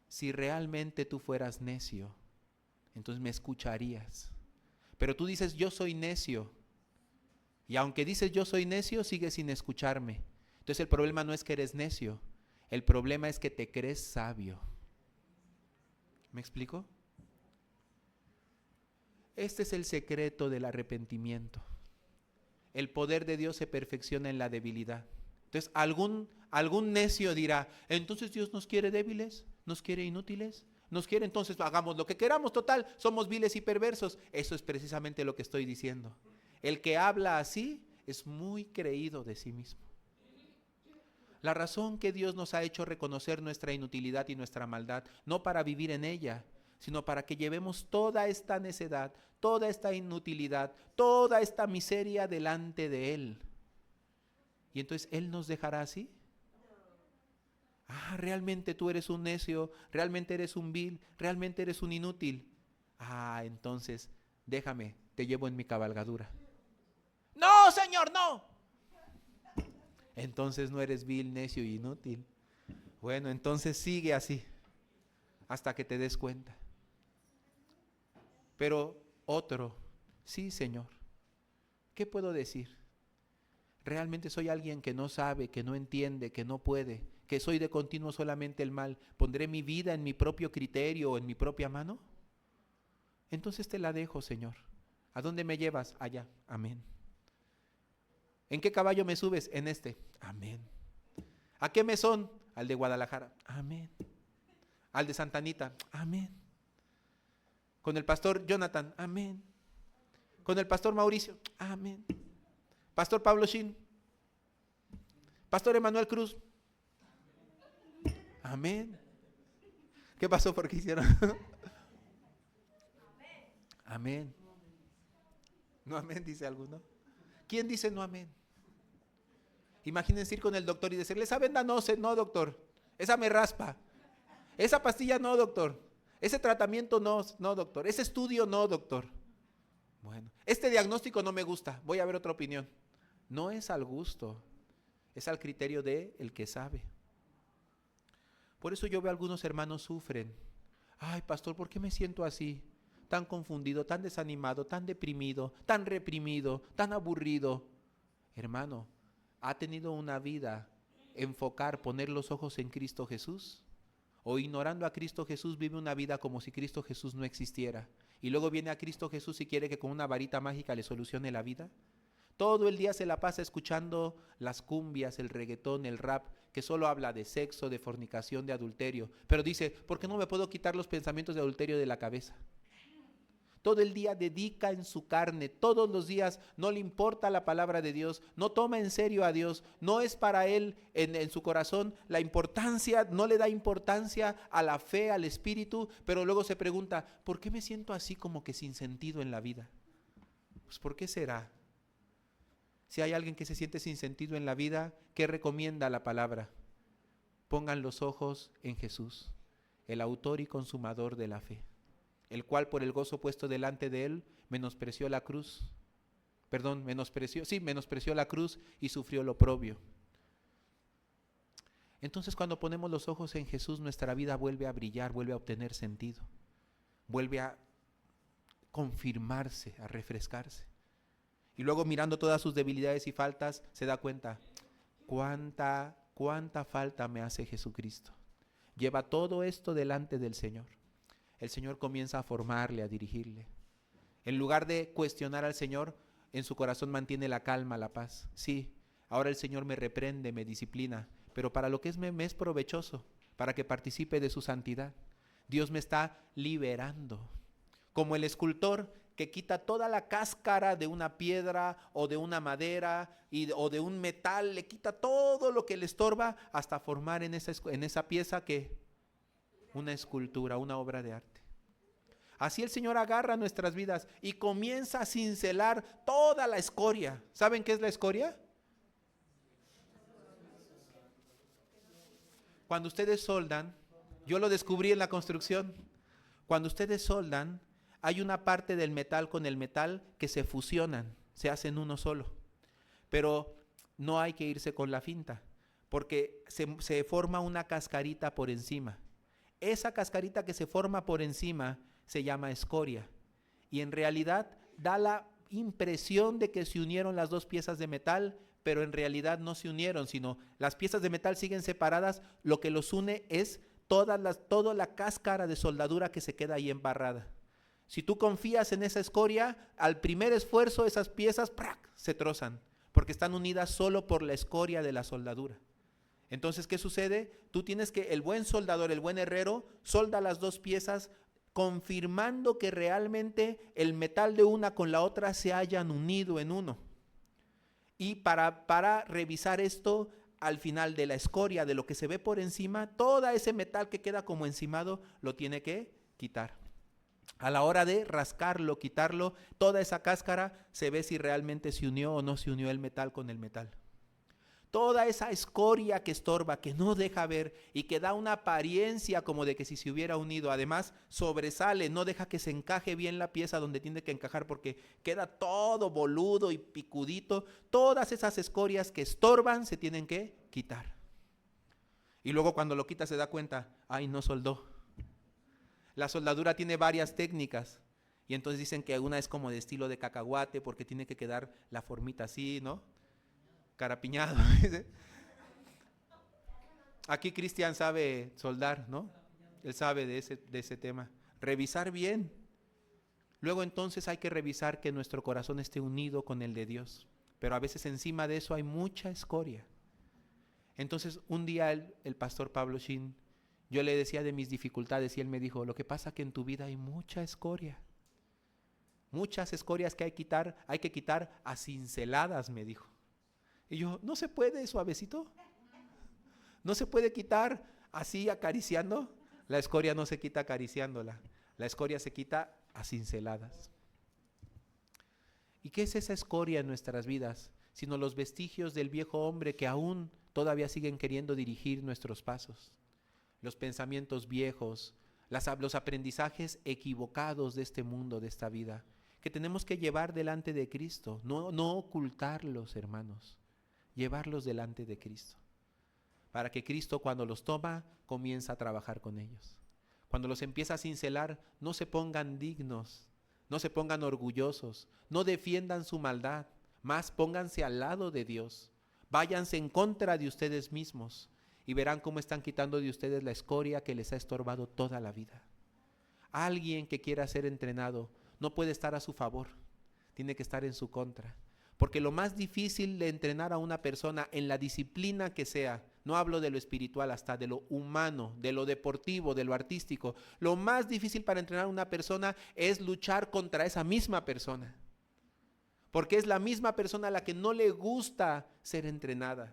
Si realmente tú fueras necio, entonces me escucharías. Pero tú dices: yo soy necio. Y aunque dices yo soy necio, sigues sin escucharme. Entonces el problema no es que eres necio. El problema es que te crees sabio. ¿Me explico? Este es el secreto del arrepentimiento. El poder de Dios se perfecciona en la debilidad. Entonces algún necio dirá, entonces Dios nos quiere débiles, nos quiere inútiles, nos quiere, entonces hagamos lo que queramos, total, somos viles y perversos. Eso es precisamente lo que estoy diciendo. El que habla así es muy creído de sí mismo. La razón que Dios nos ha hecho reconocer nuestra inutilidad y nuestra maldad, no para vivir en ella, sino para que llevemos toda esta necedad, toda esta inutilidad, toda esta miseria delante de Él. Y entonces Él nos dejará así. Realmente tú eres un necio, realmente eres un vil, realmente eres un inútil. Entonces déjame, te llevo en mi cabalgadura. No, Señor, no. Entonces no eres vil, necio y inútil. Bueno, entonces sigue así hasta que te des cuenta. Pero otro, sí, Señor, ¿qué puedo decir? ¿Realmente soy alguien que no sabe, que no entiende, que no puede, que soy de continuo solamente el mal? ¿Pondré mi vida en mi propio criterio o en mi propia mano? Entonces te la dejo, Señor. ¿A dónde me llevas? Allá. Amén. ¿En qué caballo me subes? En este. Amén. ¿A qué mesón? Al de Guadalajara. Amén. Al de Santa Anita. Amén. Con el pastor Jonathan. Amén. Con el pastor Mauricio. Amén. Pastor Pablo Shin. Pastor Emanuel Cruz. Amén. ¿Qué pasó? ¿Por qué hicieron? Amén. No amén, dice alguno. ¿Quién dice no amén? Imagínense ir con el doctor y decirle, esa venda no, no, doctor. Esa me raspa. Esa pastilla no, doctor. Ese tratamiento no, no, doctor. Ese estudio no, doctor. Bueno, este diagnóstico no me gusta. Voy a ver otra opinión. No es al gusto, es al criterio de el que sabe. Por eso yo veo a algunos hermanos sufren. Ay, pastor, ¿por qué me siento así? Tan confundido, tan desanimado, tan deprimido, tan reprimido, tan aburrido. Hermano, ¿ha tenido una vida poner los ojos en Cristo Jesús? ¿O ignorando a Cristo Jesús vive una vida como si Cristo Jesús no existiera? Y luego viene a Cristo Jesús y quiere que con una varita mágica le solucione la vida. Todo el día se la pasa escuchando las cumbias, el reggaetón, el rap, que solo habla de sexo, de fornicación, de adulterio. Pero dice, ¿por qué no me puedo quitar los pensamientos de adulterio de la cabeza? Todo el día dedica en su carne, todos los días no le importa la palabra de Dios, no toma en serio a Dios, no es para él en su corazón la importancia, no le da importancia a la fe, al espíritu, pero luego se pregunta, ¿por qué me siento así como que sin sentido en la vida? Pues ¿por qué será? Si hay alguien que se siente sin sentido en la vida, ¿qué recomienda la palabra? Pongan los ojos en Jesús, el autor y consumador de la fe, el cual por el gozo puesto delante de él menospreció la cruz, menospreció la cruz y sufrió lo oprobio. Entonces cuando ponemos los ojos en Jesús, nuestra vida vuelve a brillar, vuelve a obtener sentido, vuelve a confirmarse, a refrescarse. Y luego mirando todas sus debilidades y faltas, se da cuenta, cuánta falta me hace Jesucristo. Lleva todo esto delante del Señor. El Señor comienza a formarle, a dirigirle. En lugar de cuestionar al Señor, en su corazón mantiene la calma, la paz. Sí, ahora el Señor me reprende, me disciplina, pero para lo que me es provechoso, para que participe de su santidad. Dios me está liberando. Como el escultor que quita toda la cáscara de una piedra o de una madera o de un metal, le quita todo lo que le estorba hasta formar en esa pieza que una escultura, una obra de arte. Así el Señor agarra nuestras vidas y comienza a cincelar toda la escoria. ¿Saben qué es la escoria? Cuando ustedes soldan, yo lo descubrí en la construcción, cuando ustedes soldan, hay una parte del metal con el metal que se fusionan, se hacen uno solo. Pero no hay que irse con la finta, porque se forma una cascarita por encima. Esa cascarita que se forma por encima se llama escoria. Y en realidad da la impresión de que se unieron las dos piezas de metal, pero en realidad no se unieron, sino las piezas de metal siguen separadas. Lo que los une es toda la cáscara de soldadura que se queda ahí embarrada. Si tú confías en esa escoria, al primer esfuerzo esas piezas se trozan, porque están unidas solo por la escoria de la soldadura. Entonces, ¿qué sucede? Tú tienes que, el buen soldador, el buen herrero, solda las dos piezas confirmando que realmente el metal de una con la otra se hayan unido en uno. Y para revisar esto, al final de la escoria, de lo que se ve por encima, todo ese metal que queda como encimado, lo tiene que quitar. A la hora de rascarlo, quitarlo, toda esa cáscara, se ve si realmente se unió o no se unió el metal con el metal. Toda esa escoria que estorba, que no deja ver y que da una apariencia como de que si se hubiera unido, además sobresale, no deja que se encaje bien la pieza donde tiene que encajar porque queda todo boludo y picudito. Todas esas escorias que estorban se tienen que quitar. Y luego cuando lo quita se da cuenta, ay, no soldó. La soldadura tiene varias técnicas y entonces dicen que una es como de estilo de cacahuate porque tiene que quedar la formita así, ¿no? Carapiñado. Aquí Cristian sabe soldar, ¿no? Él sabe de ese tema. Revisar bien. Luego entonces hay que revisar que nuestro corazón esté unido con el de Dios. Pero a veces encima de eso hay mucha escoria. Entonces un día el pastor Pablo Shin, yo le decía de mis dificultades y él me dijo, lo que pasa es que en tu vida hay mucha escoria. Muchas escorias que hay que quitar a cinceladas, me dijo. Y yo, ¿no se puede suavecito? ¿No se puede quitar así acariciando? La escoria no se quita acariciándola. La escoria se quita a cinceladas. ¿Y qué es esa escoria en nuestras vidas? Sino los vestigios del viejo hombre que aún todavía siguen queriendo dirigir nuestros pasos. Los pensamientos viejos, los aprendizajes equivocados de este mundo, de esta vida, que tenemos que llevar delante de Cristo, no ocultarlos, hermanos. Llevarlos delante de Cristo, para que Cristo cuando los toma comienza a trabajar con ellos. Cuando los empieza a cincelar, no se pongan dignos, no se pongan orgullosos, no defiendan su maldad, más pónganse al lado de Dios, váyanse en contra de ustedes mismos y verán cómo están quitando de ustedes la escoria que les ha estorbado toda la vida. Alguien que quiera ser entrenado no puede estar a su favor, tiene que estar en su contra. Porque lo más difícil de entrenar a una persona en la disciplina que sea, no hablo de lo espiritual, hasta de lo humano, de lo deportivo, de lo artístico, lo más difícil para entrenar a una persona es luchar contra esa misma persona. Porque es la misma persona a la que no le gusta ser entrenada,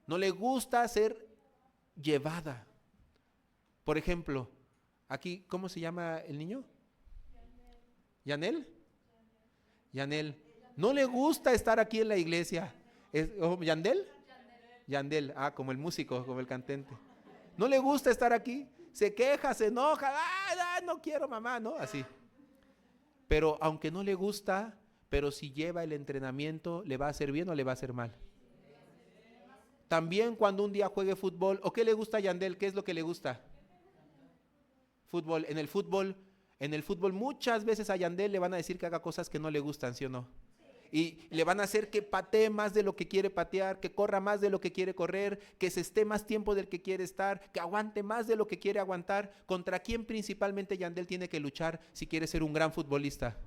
no le gusta ser llevada. Por ejemplo, aquí, ¿cómo se llama el niño? ¿Yanel? Yanel. No le gusta estar aquí en la iglesia. ¿Yandel? Yandel, como el músico, como el cantante. No le gusta estar aquí. Se queja, se enoja. No quiero, mamá, ¿no? Así. Pero aunque no le gusta, pero si lleva el entrenamiento, ¿le va a hacer bien o le va a hacer mal? También cuando un día juegue fútbol, ¿o qué le gusta a Yandel? ¿Qué es lo que le gusta? Fútbol. En el fútbol muchas veces a Yandel le van a decir que haga cosas que no le gustan, ¿sí o no? Y le van a hacer que patee más de lo que quiere patear, que corra más de lo que quiere correr, que se esté más tiempo del que quiere estar, que aguante más de lo que quiere aguantar. ¿Contra quién principalmente Yandel tiene que luchar si quiere ser un gran futbolista?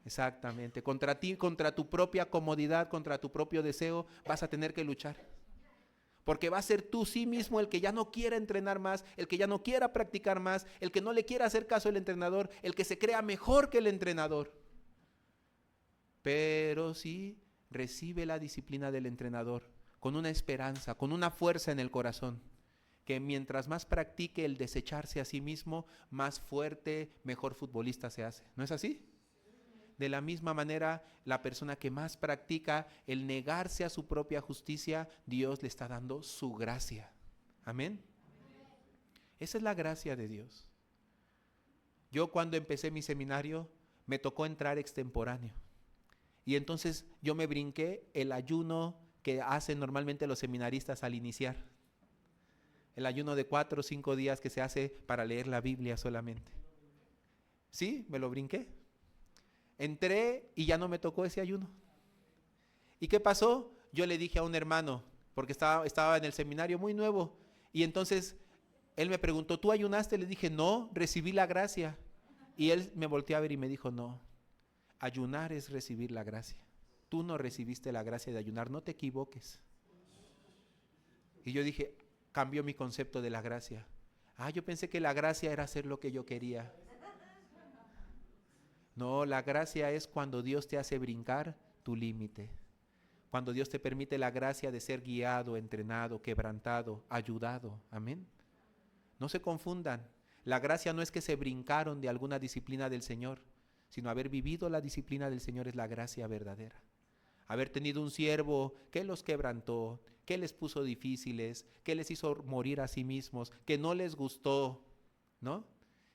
Exactamente, contra ti, contra tu propia comodidad, contra tu propio deseo, vas a tener que luchar. Porque va a ser tú sí mismo el que ya no quiera entrenar más, el que ya no quiera practicar más, el que no le quiera hacer caso al entrenador, el que se crea mejor que el entrenador. Pero sí recibe la disciplina del entrenador con una esperanza, con una fuerza en el corazón, que mientras más practique el desecharse a sí mismo, más fuerte, mejor futbolista se hace. ¿No es así? De la misma manera, la persona que más practica el negarse a su propia justicia, Dios le está dando su gracia. Amén. Esa es la gracia de Dios. Yo cuando empecé mi seminario, me tocó entrar extemporáneo. Y entonces yo me brinqué el ayuno que hacen normalmente los seminaristas al iniciar. El ayuno de 4 o 5 días que se hace para leer la Biblia solamente. Sí, me lo brinqué. Entré y ya no me tocó ese ayuno. ¿Y qué pasó? Yo le dije a un hermano, porque estaba en el seminario muy nuevo, y entonces él me preguntó, ¿tú ayunaste? Le dije, no, recibí la gracia. Y él me volteó a ver y me dijo, no, ayunar es recibir la gracia. tú no recibiste la gracia de ayunar, no te equivoques. Y yo dije, cambió mi concepto de la gracia. Yo pensé que la gracia era hacer lo que yo quería. No, la gracia es cuando Dios te hace brincar tu límite. Cuando Dios te permite la gracia de ser guiado, entrenado, quebrantado, ayudado. Amén. No se confundan. La gracia no es que se brincaron de alguna disciplina del Señor, sino haber vivido la disciplina del Señor es la gracia verdadera. Haber tenido un siervo que los quebrantó, que les puso difíciles, que les hizo morir a sí mismos, que no les gustó, ¿no?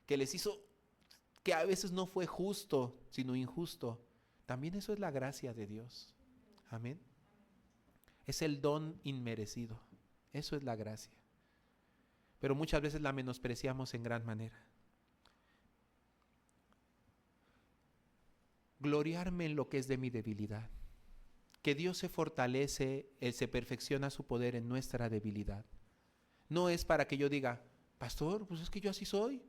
Que les hizo, que a veces no fue justo, sino injusto. También eso es la gracia de Dios. Amén. Es el don inmerecido. Eso es la gracia. Pero muchas veces la menospreciamos en gran manera. Gloriarme en lo que es de mi debilidad. Que Dios se fortalece, Él se perfecciona su poder en nuestra debilidad. No es para que yo diga, pastor, pues es que yo así soy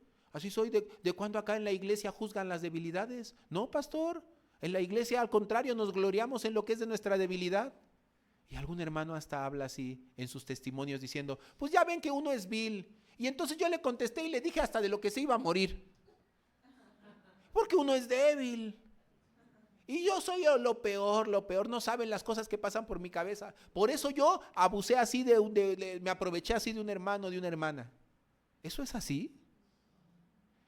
de cuando acá en la iglesia juzgan las debilidades. No, pastor, en la iglesia al contrario nos gloriamos en lo que es de nuestra debilidad. Y algún hermano hasta habla así en sus testimonios diciendo, pues ya ven que uno es vil. Y entonces yo le contesté y le dije hasta de lo que se iba a morir. Porque uno es débil. Y yo soy lo peor, no saben las cosas que pasan por mi cabeza. Por eso yo abusé así me aproveché así de un hermano, de una hermana. ¿Eso es así?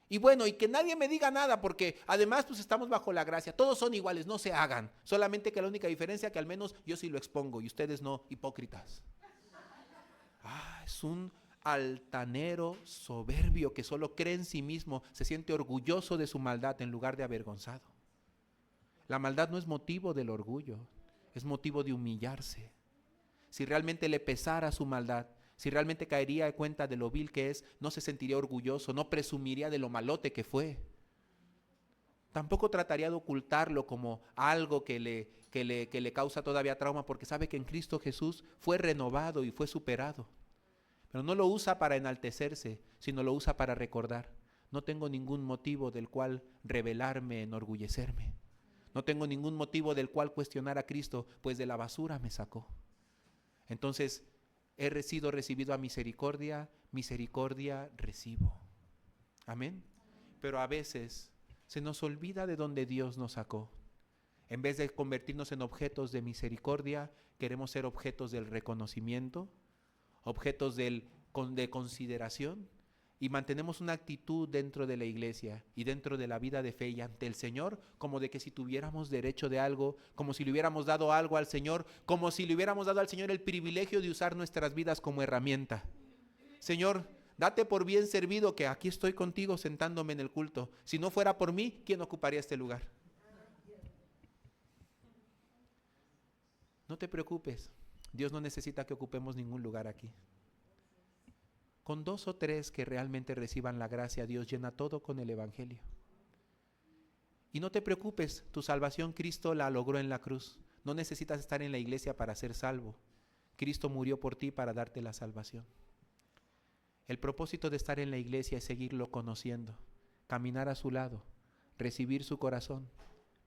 Y bueno, y que nadie me diga nada, porque además pues estamos bajo la gracia. Todos son iguales, no se hagan. Solamente que la única diferencia que al menos yo sí lo expongo y ustedes no, hipócritas. Es un altanero soberbio que solo cree en sí mismo, se siente orgulloso de su maldad en lugar de avergonzado. La maldad no es motivo del orgullo, es motivo de humillarse. Si realmente le pesara su maldad, si realmente caería de cuenta de lo vil que es, no se sentiría orgulloso, no presumiría de lo malote que fue. Tampoco trataría de ocultarlo como algo que le causa todavía trauma, porque sabe que en Cristo Jesús fue renovado y fue superado. Pero no lo usa para enaltecerse, sino lo usa para recordar. No tengo ningún motivo del cual rebelarme, enorgullecerme. No tengo ningún motivo del cual cuestionar a Cristo, pues de la basura me sacó. Entonces, he sido recibido a misericordia, misericordia recibo. Amén. Pero a veces se nos olvida de dónde Dios nos sacó. En vez de convertirnos en objetos de misericordia, queremos ser objetos del reconocimiento, objetos de consideración, y mantenemos una actitud dentro de la iglesia y dentro de la vida de fe y ante el Señor, como de que si tuviéramos derecho de algo, como si le hubiéramos dado algo al Señor, como si le hubiéramos dado al Señor el privilegio de usar nuestras vidas como herramienta. Señor, date por bien servido que aquí estoy contigo sentándome en el culto. Si no fuera por mí, ¿quién ocuparía este lugar? No te preocupes, Dios no necesita que ocupemos ningún lugar aquí. Con 2 o 3 que realmente reciban la gracia, Dios llena todo con el Evangelio. Y no te preocupes, tu salvación Cristo la logró en la cruz. No necesitas estar en la iglesia para ser salvo. Cristo murió por ti para darte la salvación. El propósito de estar en la iglesia es seguirlo conociendo, caminar a su lado, recibir su corazón,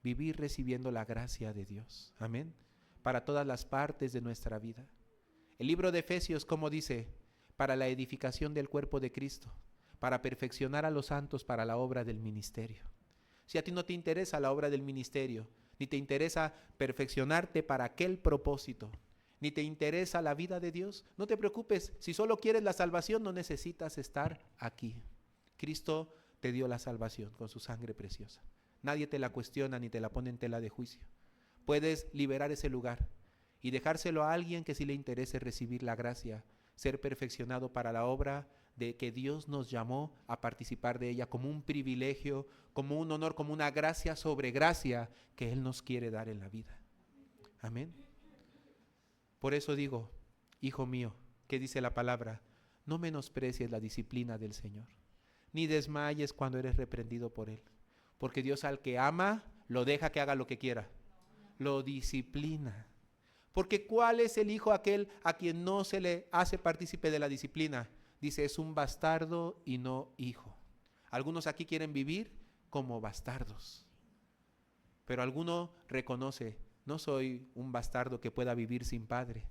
vivir recibiendo la gracia de Dios. Amén. Para todas las partes de nuestra vida. El libro de Efesios, como dice, para la edificación del cuerpo de Cristo, para perfeccionar a los santos para la obra del ministerio. Si a ti no te interesa la obra del ministerio, ni te interesa perfeccionarte para aquel propósito, ni te interesa la vida de Dios, no te preocupes. Si solo quieres la salvación, no necesitas estar aquí. Cristo te dio la salvación con su sangre preciosa. Nadie te la cuestiona ni te la pone en tela de juicio. Puedes liberar ese lugar y dejárselo a alguien que sí le interese recibir la gracia, ser perfeccionado para la obra de que Dios nos llamó a participar de ella como un privilegio, como un honor, como una gracia sobre gracia que Él nos quiere dar en la vida. Amén. Por eso digo, hijo mío, ¿qué dice la palabra? No menosprecies la disciplina del Señor, ni desmayes cuando eres reprendido por Él, porque Dios al que ama, lo deja que haga lo que quiera, lo disciplina. Porque ¿cuál es el hijo aquel a quien no se le hace partícipe de la disciplina? Dice, es un bastardo y no hijo. Algunos aquí quieren vivir como bastardos. Pero alguno reconoce, No soy un bastardo que pueda vivir sin padre.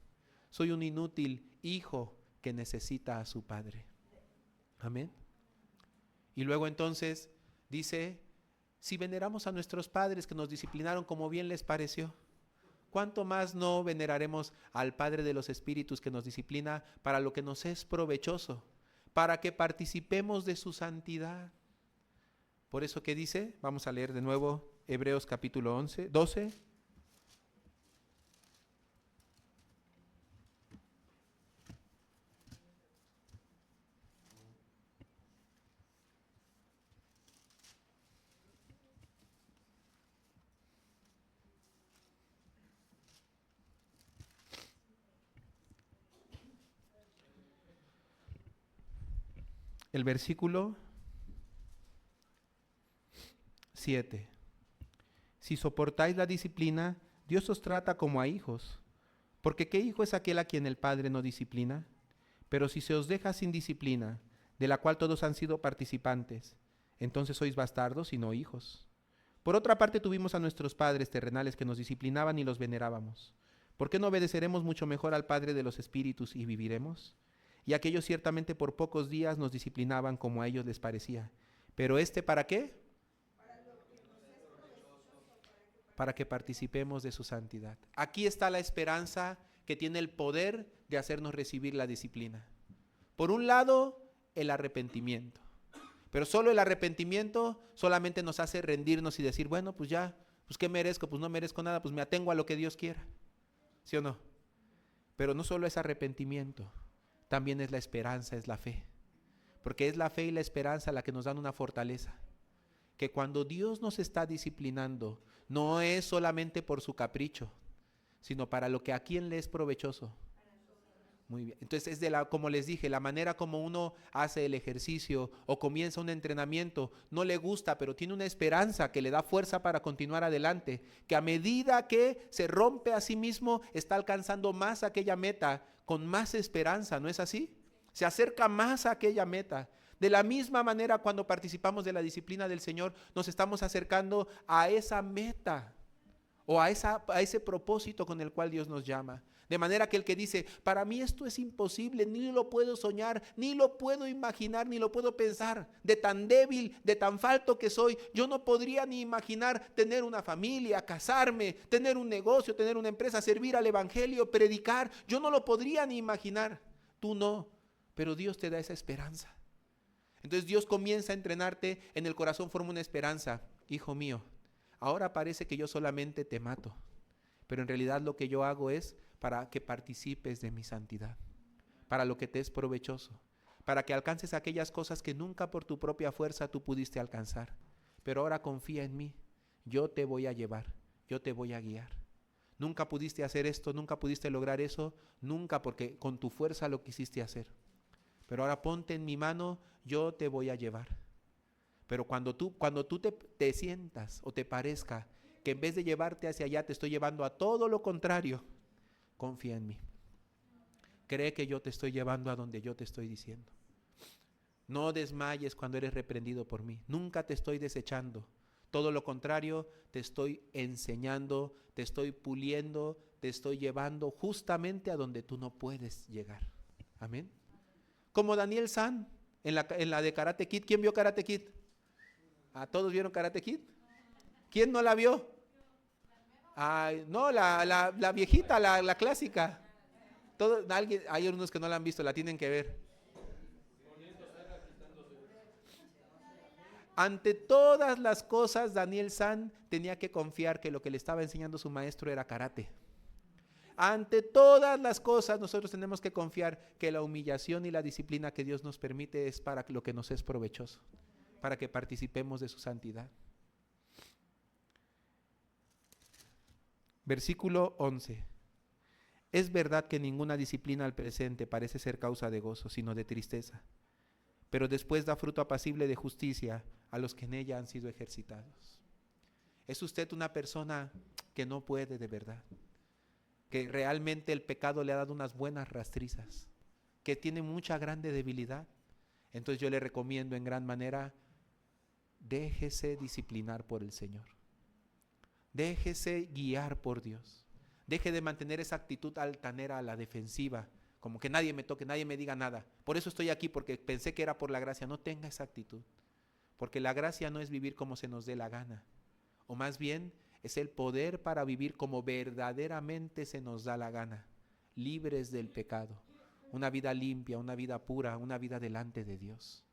Soy un inútil hijo que necesita a su padre. Amén. Y luego entonces dice, si veneramos a nuestros padres que nos disciplinaron como bien les pareció, ¿cuánto más no veneraremos al Padre de los Espíritus que nos disciplina para lo que nos es provechoso, para que participemos de su santidad? Por eso, ¿qué dice? Vamos a leer de nuevo Hebreos capítulo 12. El versículo 7. Si soportáis la disciplina, Dios os trata como a hijos. Porque ¿qué hijo es aquel a quien el Padre no disciplina? Pero si se os deja sin disciplina, de la cual todos han sido participantes, entonces sois bastardos y no hijos. Por otra parte tuvimos a nuestros padres terrenales que nos disciplinaban y los venerábamos. ¿Por qué no obedeceremos mucho mejor al Padre de los Espíritus y viviremos? Y aquellos ciertamente por pocos días nos disciplinaban como a ellos les parecía. Pero ¿para qué? Para que participemos de su santidad. Aquí está la esperanza que tiene el poder de hacernos recibir la disciplina. Por un lado, el arrepentimiento. Pero solo el arrepentimiento solamente nos hace rendirnos y decir, bueno, pues ya, pues ¿qué merezco? Pues no merezco nada, pues me atengo a lo que Dios quiera. ¿Sí o no? Pero no solo es arrepentimiento, también es la esperanza, es la fe. Porque es la fe y la esperanza la que nos dan una fortaleza. Que cuando Dios nos está disciplinando, no es solamente por su capricho, sino para lo que a quien le es provechoso. Muy bien. Entonces es como les dije, la manera como uno hace el ejercicio o comienza un entrenamiento, no le gusta, pero tiene una esperanza que le da fuerza para continuar adelante, que a medida que se rompe a sí mismo, está alcanzando más aquella meta con más esperanza, ¿no es así? Se acerca más a aquella meta. De la misma manera, cuando participamos de la disciplina del Señor, nos estamos acercando a esa meta o a ese propósito con el cual Dios nos llama. De manera que el que dice, para mí esto es imposible, ni lo puedo soñar, ni lo puedo imaginar, ni lo puedo pensar, de tan débil, de tan falto que soy, yo no podría ni imaginar tener una familia, casarme, tener un negocio, tener una empresa, servir al evangelio, predicar, yo no lo podría ni imaginar. Tú no, pero Dios te da esa esperanza. Entonces Dios comienza a entrenarte, en el corazón forma una esperanza. Hijo mío, ahora parece que yo solamente te mato, pero en realidad lo que yo hago es para que participes de mi santidad, para lo que te es provechoso, para que alcances aquellas cosas que nunca por tu propia fuerza tú pudiste alcanzar. Pero ahora confía en mí, yo te voy a llevar, yo te voy a guiar. Nunca pudiste hacer esto, nunca pudiste lograr eso, nunca, porque con tu fuerza lo quisiste hacer. Pero ahora ponte en mi mano, yo te voy a llevar. Pero cuando tú te sientas o te parezca que en vez de llevarte hacia allá te estoy llevando a todo lo contrario, confía en mí. Cree que yo te estoy llevando a donde yo te estoy diciendo. No desmayes cuando eres reprendido por mí. Nunca te estoy desechando. Todo lo contrario, te estoy enseñando, te estoy puliendo, te estoy llevando justamente a donde tú no puedes llegar. Amén. Como Daniel San en la de Karate Kid. ¿Quién vio Karate Kid? ¿A todos vieron Karate Kid? ¿Quién no la vio? Ay, no, la viejita, la clásica. Hay unos que no la han visto, la tienen que ver. Ante todas las cosas, Daniel San tenía que confiar que lo que le estaba enseñando su maestro era karate. Ante todas las cosas, nosotros tenemos que confiar que la humillación y la disciplina que Dios nos permite es para lo que nos es provechoso, para que participemos de su santidad. Versículo 11. Es verdad que ninguna disciplina al presente parece ser causa de gozo, sino de tristeza, pero después da fruto apacible de justicia a los que en ella han sido ejercitados. ¿Es usted una persona que no puede de verdad? Que realmente el pecado le ha dado unas buenas rastrizas, que tiene mucha grande debilidad. Entonces yo le recomiendo en gran manera, déjese disciplinar por el Señor. Déjese guiar por Dios. Deje de mantener esa actitud altanera a la defensiva, como que nadie me toque, nadie me diga nada. Por eso estoy aquí, porque pensé que era por la gracia. No tenga esa actitud, porque la gracia no es vivir como se nos dé la gana, o más bien es el poder para vivir como verdaderamente se nos da la gana, libres del pecado, una vida limpia, una vida pura, una vida delante de Dios.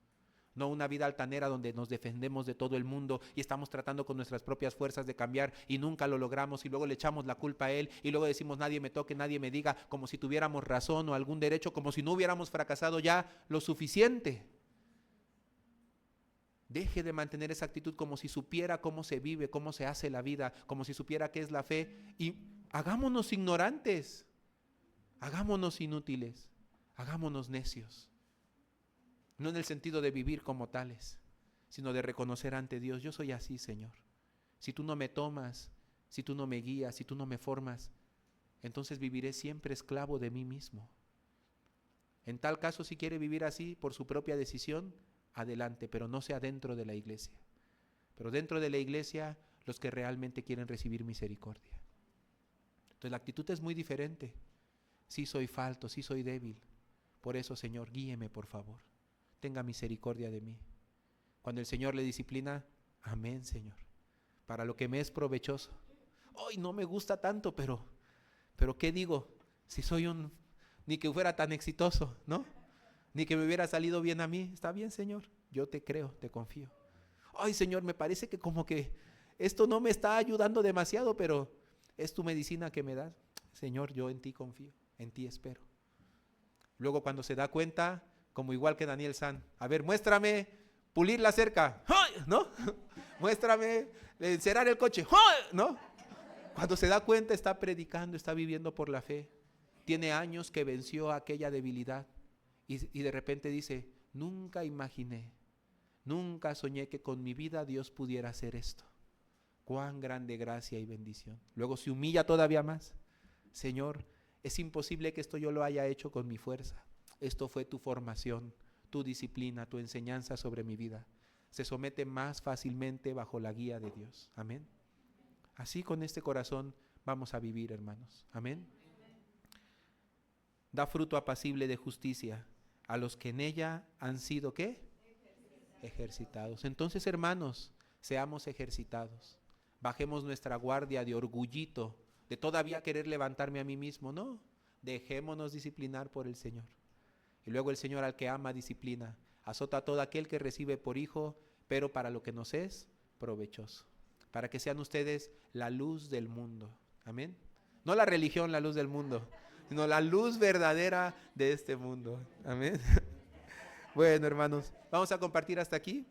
No una vida altanera donde nos defendemos de todo el mundo y estamos tratando con nuestras propias fuerzas de cambiar y nunca lo logramos, y luego le echamos la culpa a Él y luego decimos nadie me toque, nadie me diga, como si tuviéramos razón o algún derecho, como si no hubiéramos fracasado ya lo suficiente. Deje de mantener esa actitud como si supiera cómo se vive, cómo se hace la vida, como si supiera qué es la fe, y hagámonos ignorantes, hagámonos inútiles, hagámonos necios. No en el sentido de vivir como tales, sino de reconocer ante Dios, yo soy así, Señor. Si tú no me tomas, si tú no me guías, si tú no me formas, entonces viviré siempre esclavo de mí mismo. En tal caso, si quiere vivir así por su propia decisión, adelante, pero no sea dentro de la iglesia. Pero dentro de la iglesia, los que realmente quieren recibir misericordia. Entonces la actitud es muy diferente. Sí soy falto, sí soy débil. Por eso, Señor, guíeme por favor. Tenga misericordia de mí. Cuando el Señor le disciplina, amén, Señor, para lo que me es provechoso. Hoy no me gusta tanto, pero ¿qué digo? Si soy ni que fuera tan exitoso, ¿no? Ni que me hubiera salido bien a mí. Está bien, Señor, yo te creo, te confío. Ay, Señor, me parece que como que esto no me está ayudando demasiado, pero es tu medicina que me das. Señor, yo en ti confío, en ti espero. Luego cuando se da cuenta, como igual que Daniel San, a ver, muéstrame pulir la cerca, ¿no? Muéstrame encerar el coche, ¿no? Cuando se da cuenta, está predicando, está viviendo por la fe. Tiene años que venció aquella debilidad y de repente dice, nunca imaginé, nunca soñé que con mi vida Dios pudiera hacer esto. Cuán grande gracia y bendición. Luego se humilla todavía más. Señor, es imposible que esto yo lo haya hecho con mi fuerza. Esto fue tu formación, tu disciplina, tu enseñanza sobre mi vida. Se somete más fácilmente bajo la guía de Dios. Amén. Así con este corazón vamos a vivir, hermanos. Amén. Da fruto apacible de justicia a los que en ella han sido, ¿qué? Ejercitados. Entonces, hermanos, seamos ejercitados. Bajemos nuestra guardia de orgullito, de todavía querer levantarme a mí mismo. No, dejémonos disciplinar por el Señor. Y luego el Señor al que ama disciplina, azota a todo aquel que recibe por hijo, pero para lo que nos es provechoso. Para que sean ustedes la luz del mundo. Amén. No la religión, la luz del mundo, sino la luz verdadera de este mundo. Amén. Bueno, hermanos, vamos a compartir hasta aquí.